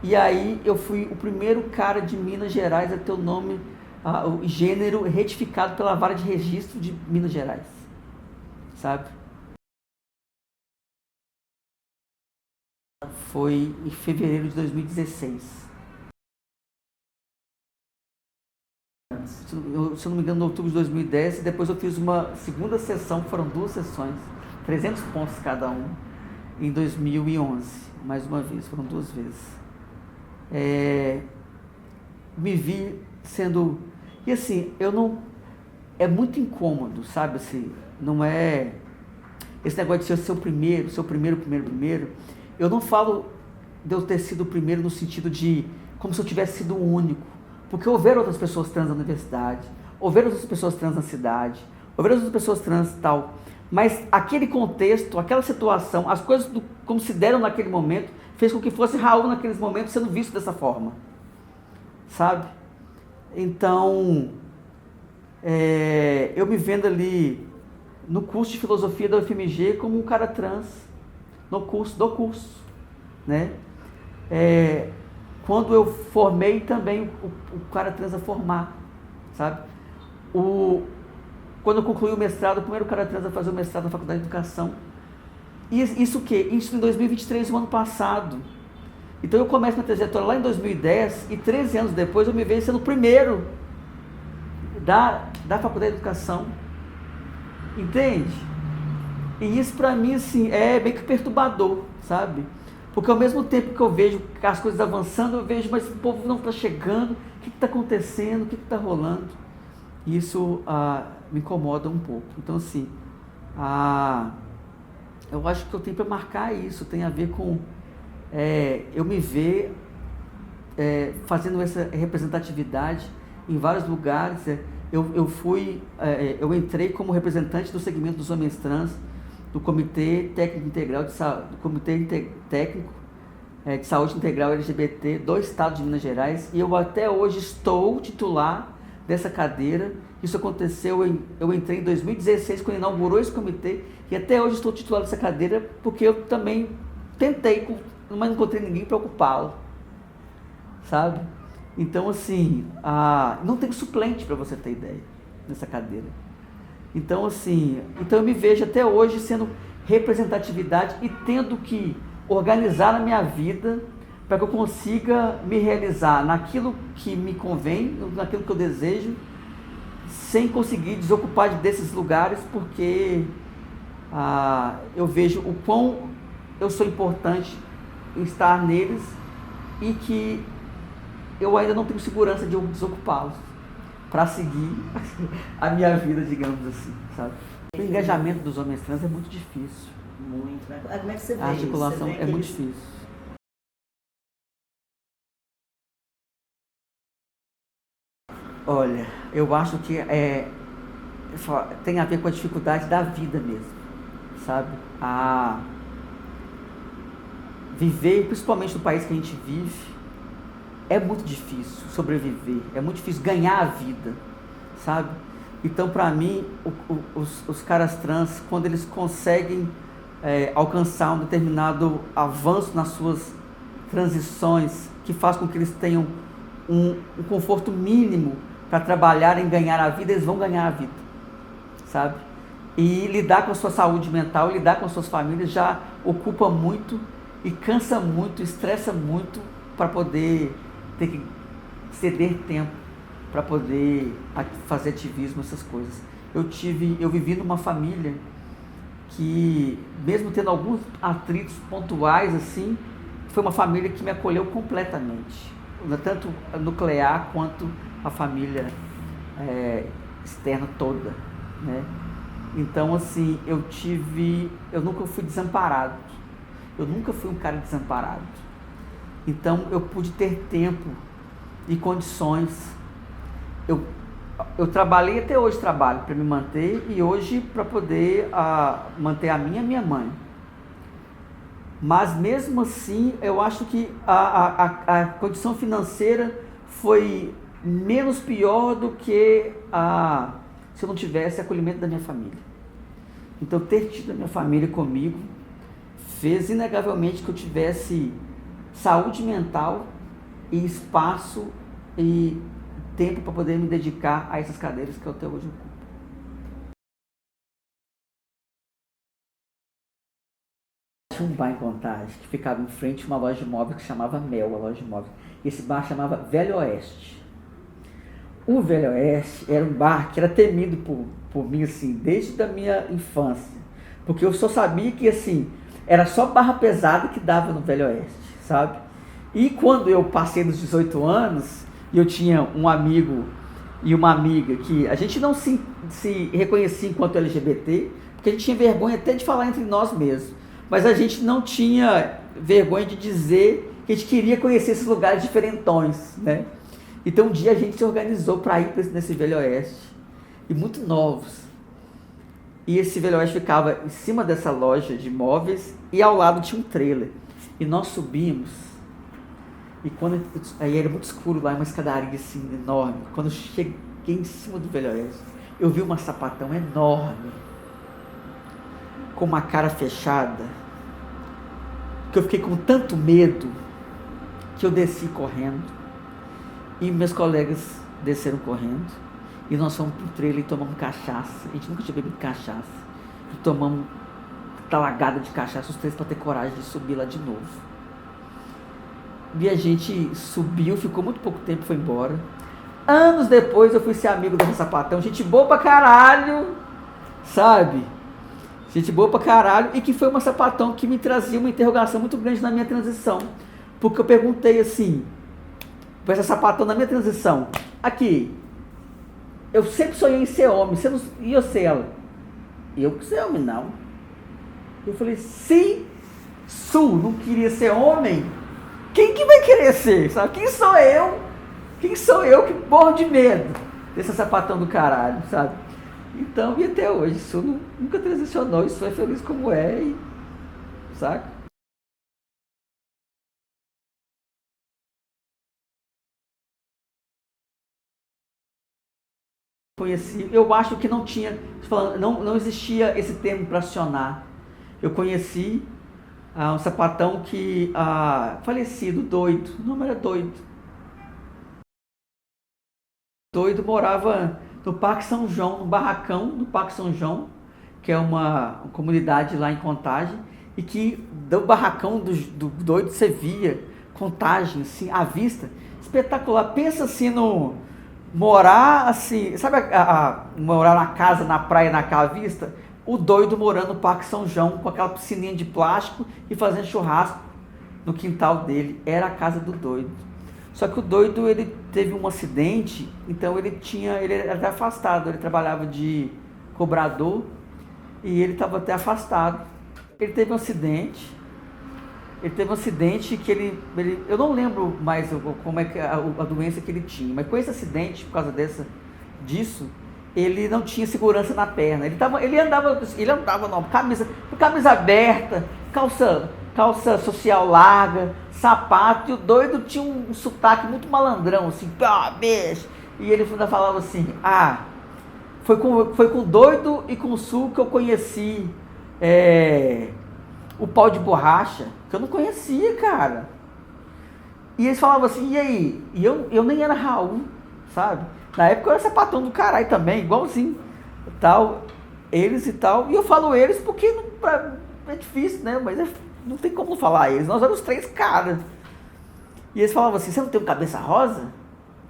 e aí eu fui o primeiro cara de Minas Gerais a ter o nome, o gênero retificado pela Vara de Registro de Minas Gerais, sabe? Foi em fevereiro de 2016. Se eu não me engano, em outubro de 2010, e depois eu fiz uma segunda sessão, foram 2 sessões, 300 pontos cada um, em 2011, mais uma vez, foram 2 vezes. Me vi sendo... E assim, é muito incômodo, sabe, assim, não é... Esse negócio de ser o primeiro, eu não falo de eu ter sido o primeiro no sentido de como se eu tivesse sido o único, porque houveram outras pessoas trans na universidade, houveram outras pessoas trans na cidade, houveram outras pessoas trans e tal, mas aquele contexto, aquela situação, as coisas como se deram naquele momento, fez com que fosse Raul naqueles momentos sendo visto dessa forma, sabe? Então, eu me vendo ali no curso de filosofia da UFMG como um cara trans, do curso, né? Quando eu formei também o cara trans a formar, sabe? Quando eu concluí o mestrado, o primeiro cara trans a fazer o mestrado na Faculdade de Educação. E isso o quê? Isso em 2023, o ano passado. Então eu começo minha trajetória lá em 2010 e 13 anos depois eu me vejo sendo o primeiro da Faculdade de Educação. Entende? E isso pra mim, assim, é bem que perturbador, sabe? Porque ao mesmo tempo que eu vejo as coisas avançando, eu vejo, mas o povo não está chegando, o que está acontecendo, o que está rolando? E isso me incomoda um pouco. Então, assim, eu acho que eu tenho para marcar isso, tem a ver com eu me ver fazendo essa representatividade em vários lugares. Eu entrei como representante do segmento dos homens trans, do Comitê Técnico Integral de Saúde, do Comitê Técnico de Saúde Integral LGBT do Estado de Minas Gerais, e eu até hoje estou titular dessa cadeira. Isso aconteceu, eu entrei em 2016, quando inaugurou esse comitê, e até hoje estou titular dessa cadeira, porque eu também tentei, mas não encontrei ninguém para ocupá-la, sabe? Então, assim, não tem suplente para você ter ideia nessa cadeira. Então, assim, então eu me vejo até hoje sendo representatividade e tendo que organizar a minha vida para que eu consiga me realizar naquilo que me convém, naquilo que eu desejo, sem conseguir desocupar desses lugares, porque eu vejo o quão eu sou importante em estar neles e que eu ainda não tenho segurança de desocupá-los para seguir a minha vida, digamos assim, sabe? O engajamento dos homens trans é muito difícil. Muito. Como é que você vê A articulação isso? é muito difícil. Olha, eu acho que tem a ver com a dificuldade da vida mesmo, sabe? Viver, principalmente no país que a gente vive, é muito difícil sobreviver, é muito difícil ganhar a vida, sabe? Então, para mim, os caras trans, quando eles conseguem alcançar um determinado avanço nas suas transições, que faz com que eles tenham um conforto mínimo para trabalhar em ganhar a vida, eles vão ganhar a vida, sabe? E lidar com a sua saúde mental, lidar com as suas famílias já ocupa muito e cansa muito, estressa muito para poder ter que ceder tempo para poder fazer ativismo, essas coisas. Eu vivi numa família que, mesmo tendo alguns atritos pontuais assim, foi uma família que me acolheu completamente, tanto nuclear quanto a família externa toda, né? Então, assim, eu nunca fui desamparado, eu nunca fui um cara desamparado. Então, eu pude ter tempo e condições. Eu trabalhei, até hoje trabalho para me manter, e hoje para poder manter a minha mãe. Mas mesmo assim, eu acho que a condição financeira foi menos pior do que se eu não tivesse acolhimento da minha família. Então, ter tido a minha família comigo fez inegavelmente que eu tivesse saúde mental e espaço e tempo para poder me dedicar a essas cadeiras que eu até hoje ocupo. Tinha um bar em Contagem que ficava em frente a uma loja de móveis que chamava Mel, a loja de móveis. E esse bar chamava Velho Oeste. O Velho Oeste era um bar que era temido por mim, assim, desde a minha infância. Porque eu só sabia que, assim, era só barra pesada que dava no Velho Oeste, sabe? E quando eu passei dos 18 anos, e eu tinha um amigo e uma amiga que a gente não se reconhecia enquanto LGBT, porque a gente tinha vergonha até de falar entre nós mesmos. Mas a gente não tinha vergonha de dizer que a gente queria conhecer esses lugares diferentões, né? Então um dia a gente se organizou para ir nesse Velho Oeste, e muito novos. E esse Velho Oeste ficava em cima dessa loja de móveis e ao lado tinha um trailer. E nós subimos, e aí era muito escuro lá, uma escadaria assim enorme. Quando eu cheguei em cima do Velho Oeste, eu vi uma sapatão enorme, com uma cara fechada, que eu fiquei com tanto medo que eu desci correndo, e meus colegas desceram correndo, e nós fomos pro trailer e tomamos cachaça. A gente nunca tinha bebido cachaça, e tomamos talagada de cachaça os três para ter coragem de subir lá de novo. E a gente subiu, ficou muito pouco tempo, foi embora. Anos depois eu fui ser amigo dessa sapatão, gente boa pra caralho, sabe? Gente boa pra caralho, e que foi uma sapatão que me trazia uma interrogação muito grande na minha transição. Porque eu perguntei assim, pra essa sapatão na minha transição, aqui, eu sempre sonhei em ser homem, você não ia ser ela? Eu que ser homem, não. Eu falei, se Su não queria ser homem, quem que vai querer ser, sabe? Quem sou eu? Quem sou eu que morro de medo dessa sapatão do caralho, sabe? Então, e até hoje, Su nunca transicionou, Su é feliz como é, e, saca? Conheci, eu acho que não tinha, não existia esse termo para acionar. Eu conheci um sapatão que falecido, doido, o nome era Doido. Doido morava no Parque São João, no barracão do Parque São João, que é uma comunidade lá em Contagem, e que do barracão do Doido você via Contagem, assim, à vista, espetacular. Pensa assim no morar assim, sabe morar na casa, na praia, naquela vista? O Doido morando no Parque São João, com aquela piscininha de plástico e fazendo churrasco no quintal dele. Era a casa do Doido. Só que o Doido, ele teve um acidente, então ele era até afastado, ele trabalhava de cobrador e ele estava até afastado. Ele teve um acidente que eu não lembro mais como é que a doença que ele tinha, mas com esse acidente, por causa disso, ele não tinha segurança na perna. Ele andava não, camisa aberta, calça social larga, sapato, e o Doido tinha um sotaque muito malandrão, assim, bicho. E ele ainda falava assim, foi com o Doido e com o Sul que eu conheci o pau de borracha, que eu não conhecia, cara. E eles falavam assim, e aí? E eu nem era Raul, sabe? Na época eu era sapatão do caralho também, igualzinho, tal, eles e tal. E eu falo eles porque é difícil, né? Mas não tem como falar eles, nós éramos 3 caras. E eles falavam assim, você não tem um cabeça rosa?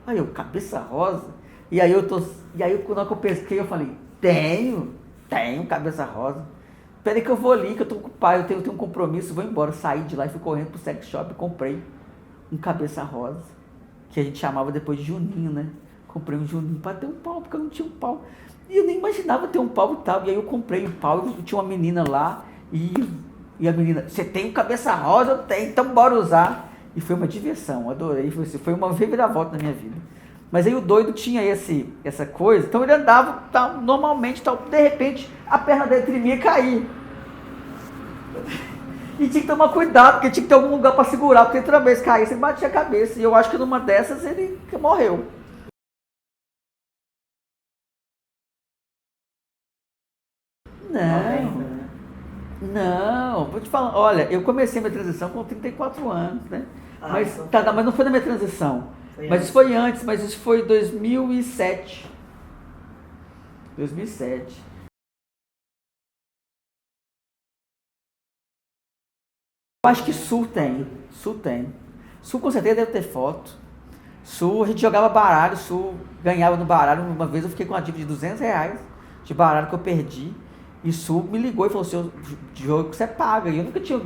Aí eu, cabeça rosa? E aí quando eu pesquei, eu falei, tenho cabeça rosa. Peraí que eu vou ali, que eu tô com o pai, eu tenho um compromisso, vou embora. Saí de lá e fui correndo pro sex shop e comprei um cabeça rosa, que a gente chamava depois de Juninho, né? Comprei um Juninho para ter um pau, porque eu não tinha um pau. E eu nem imaginava ter um pau e tal. E aí eu comprei um pau, e tinha uma menina lá, e a menina, você tem um cabeça rosa? Eu tenho, então bora usar. E foi uma diversão, adorei, foi uma reviravolta na minha vida. Mas aí o Doido tinha essa coisa, então ele andava tal, normalmente, tal, de repente a perna dele tremia e caía. E tinha que tomar cuidado, porque tinha que ter algum lugar para segurar, porque toda vez que caía, você batia a cabeça. E eu acho que numa dessas ele morreu. Não, vou te falar, olha, eu comecei minha transição com 34 anos, né? Mas não foi na minha transição. Mas isso foi antes, mas isso foi 2007. 2007. Eu acho que Sul tem. Sul com certeza deve ter foto. Sul, a gente jogava baralho, Sul ganhava no baralho. Uma vez eu fiquei com uma dívida de R$200 de baralho que eu perdi. E Sul me ligou e falou assim, o jogo que você paga. E eu nunca tinha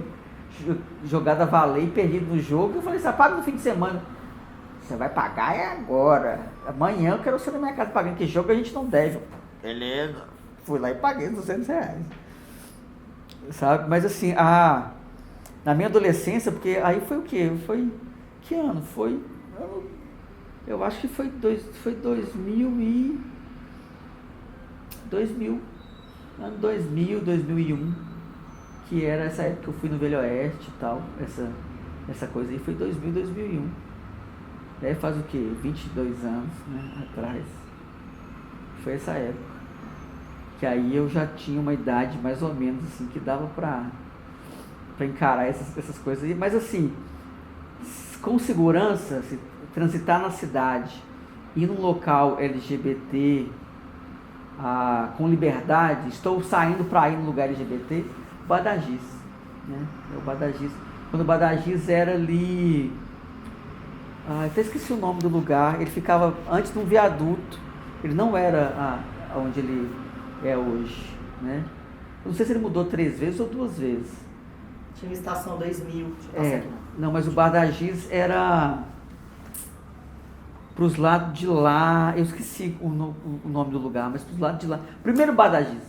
jogado a valer e perdido no jogo. Eu falei, você paga no fim de semana. Você vai pagar agora. Amanhã eu quero ser na minha casa pagando, que jogo a gente não deve. Beleza. Fui lá e paguei R$200. Sabe? Mas assim, na minha adolescência, porque aí foi o quê? Que ano? Eu acho que foi 2000. Ano 2000, 2001, que era essa época que eu fui no Velho Oeste e tal, essa coisa aí foi 2000, 2001. Daí faz o quê? 22 anos, né, atrás. Foi essa época. Que aí eu já tinha uma idade mais ou menos assim, que dava pra encarar essas coisas aí. Mas assim, com segurança, se transitar na cidade, ir num local LGBT, com liberdade, estou saindo para ir no lugar LGBT, Badajoz, né? É o Badajoz. Quando o Badajoz era ali, até esqueci o nome do lugar, ele ficava antes de um viaduto, ele não era onde ele é hoje, né? Eu não sei se ele mudou 3 vezes ou 2 vezes. Tinha uma estação 2000. Não, mas o Badajoz era para os lados de lá, eu esqueci o nome do lugar, mas para os lados de lá. Primeiro Badajoz.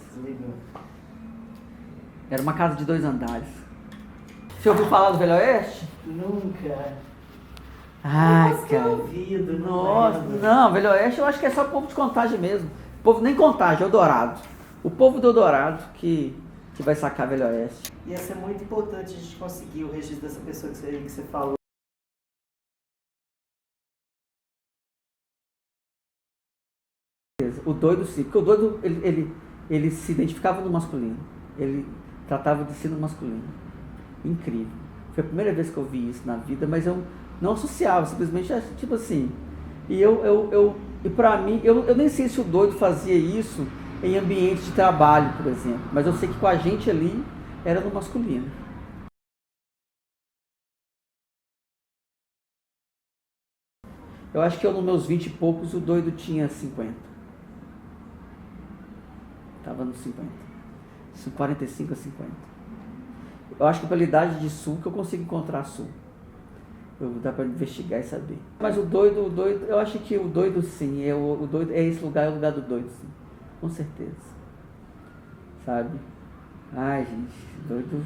Era uma casa de 2 andares. Você ouviu falar do Velho Oeste? Nunca. Ai, cara. Ouvido, não, Velho Oeste eu acho que é só o povo de Contagem mesmo. O povo nem Contagem, Eldorado. O povo do Eldorado que vai sacar Velho Oeste. Ia ser muito importante a gente conseguir o registro dessa pessoa que você falou. O Doido sim, porque o Doido ele se identificava no masculino, ele tratava de si no masculino. Incrível. Foi a primeira vez que eu vi isso na vida, mas eu não associava, simplesmente tipo assim. E eu E para mim, eu nem sei se o doido fazia isso em ambiente de trabalho, por exemplo, mas eu sei que com a gente ali era no masculino. Eu acho que eu, nos meus 20 e poucos, o doido tinha 50. Estava nos 50. 45 a 50. Eu acho que pela idade de sul que eu consigo encontrar sul. Dá para investigar e saber. Mas o doido, eu acho que o doido sim, o doido, esse lugar é o lugar do doido sim. Com certeza. Sabe? Ai, gente, doido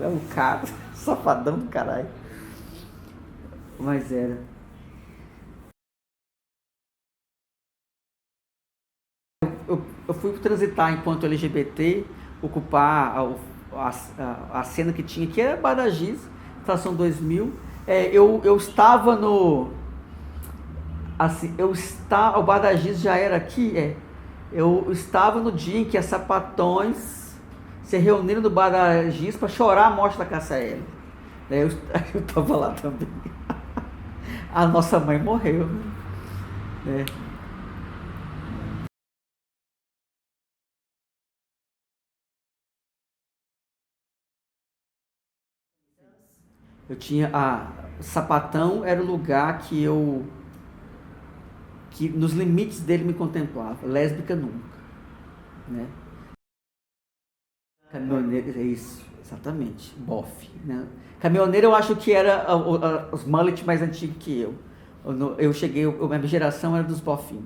é um cara, safadão do caralho. Mas era. Eu fui transitar enquanto LGBT, ocupar a cena que tinha, que era Badajoz, Estação 2000. Eu estava no... Assim, o Badajoz já era aqui, eu estava no dia em que as sapatões se reuniram no Badajoz para chorar a morte da Cássia Eller. Eu estava lá também. A nossa mãe morreu, né? Eu tinha Sapatão era o lugar que nos limites dele me contemplava. Lésbica nunca, né? Caminhoneiro, é isso, exatamente, bofe, né? Caminhoneiro eu acho que era os mullet mais antigos que eu. Eu cheguei, a minha geração era dos bofinhos.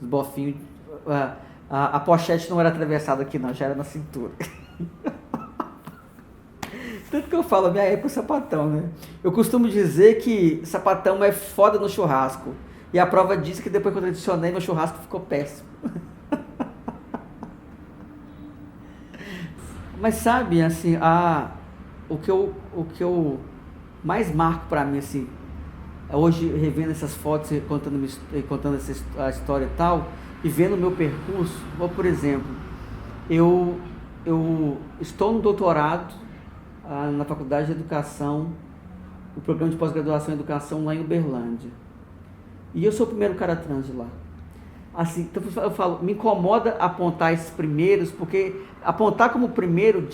Dos bofinhos, a pochete não era atravessada aqui não, já era na cintura. Tanto que eu falo, a minha época é sapatão, né? Eu costumo dizer que sapatão é foda no churrasco. E a prova disso é que depois que eu tradicionei, meu churrasco ficou péssimo. Mas sabe, assim, o que eu mais marco pra mim, assim, hoje revendo essas fotos e contando a história e tal, e vendo o meu percurso, por exemplo, eu estou no doutorado, na Faculdade de Educação, o programa de pós-graduação em Educação lá em Uberlândia. E eu sou o primeiro cara trans de lá. Assim, então eu falo, me incomoda apontar esses primeiros, porque apontar como primeiro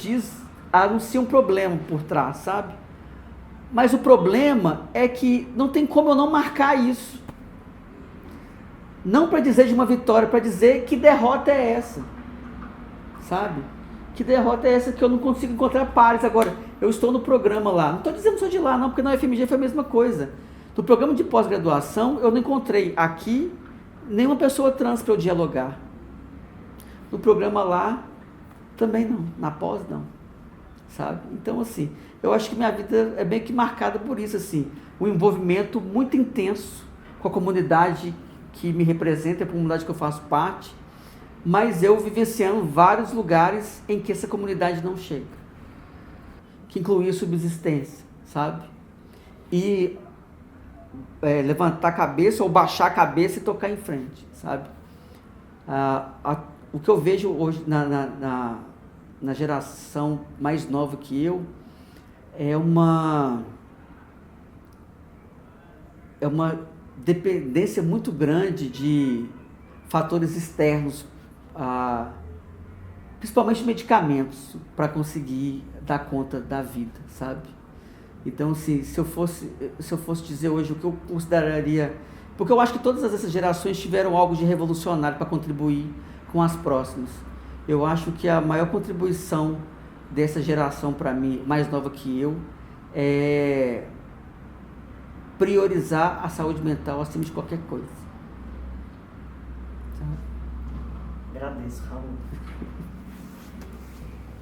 anuncia um problema por trás, sabe? Mas o problema é que não tem como eu não marcar isso. Não para dizer de uma vitória, para dizer que derrota é essa, sabe? Que derrota é essa que eu não consigo encontrar pares. Agora, eu estou no programa lá. Não estou dizendo só de lá, não, porque na UFMG foi a mesma coisa. No programa de pós-graduação, eu não encontrei aqui nenhuma pessoa trans para eu dialogar. No programa lá, também não. Na pós, não. Sabe? Então, assim, eu acho que minha vida é bem que marcada por isso, assim. Um envolvimento muito intenso com a comunidade que me representa, a comunidade que eu faço parte, mas eu vivenciando vários lugares em que essa comunidade não chega, que incluía subsistência, sabe? E levantar a cabeça ou baixar a cabeça e tocar em frente, sabe? O que eu vejo hoje na geração mais nova que eu é uma dependência muito grande de fatores externos, principalmente medicamentos, para conseguir dar conta da vida, sabe? Então, assim, se eu fosse dizer hoje o que eu consideraria... Porque eu acho que todas essas gerações tiveram algo de revolucionário para contribuir com as próximas. Eu acho que a maior contribuição dessa geração, para mim, mais nova que eu, é priorizar a saúde mental acima de qualquer coisa. Agradeço, Raul.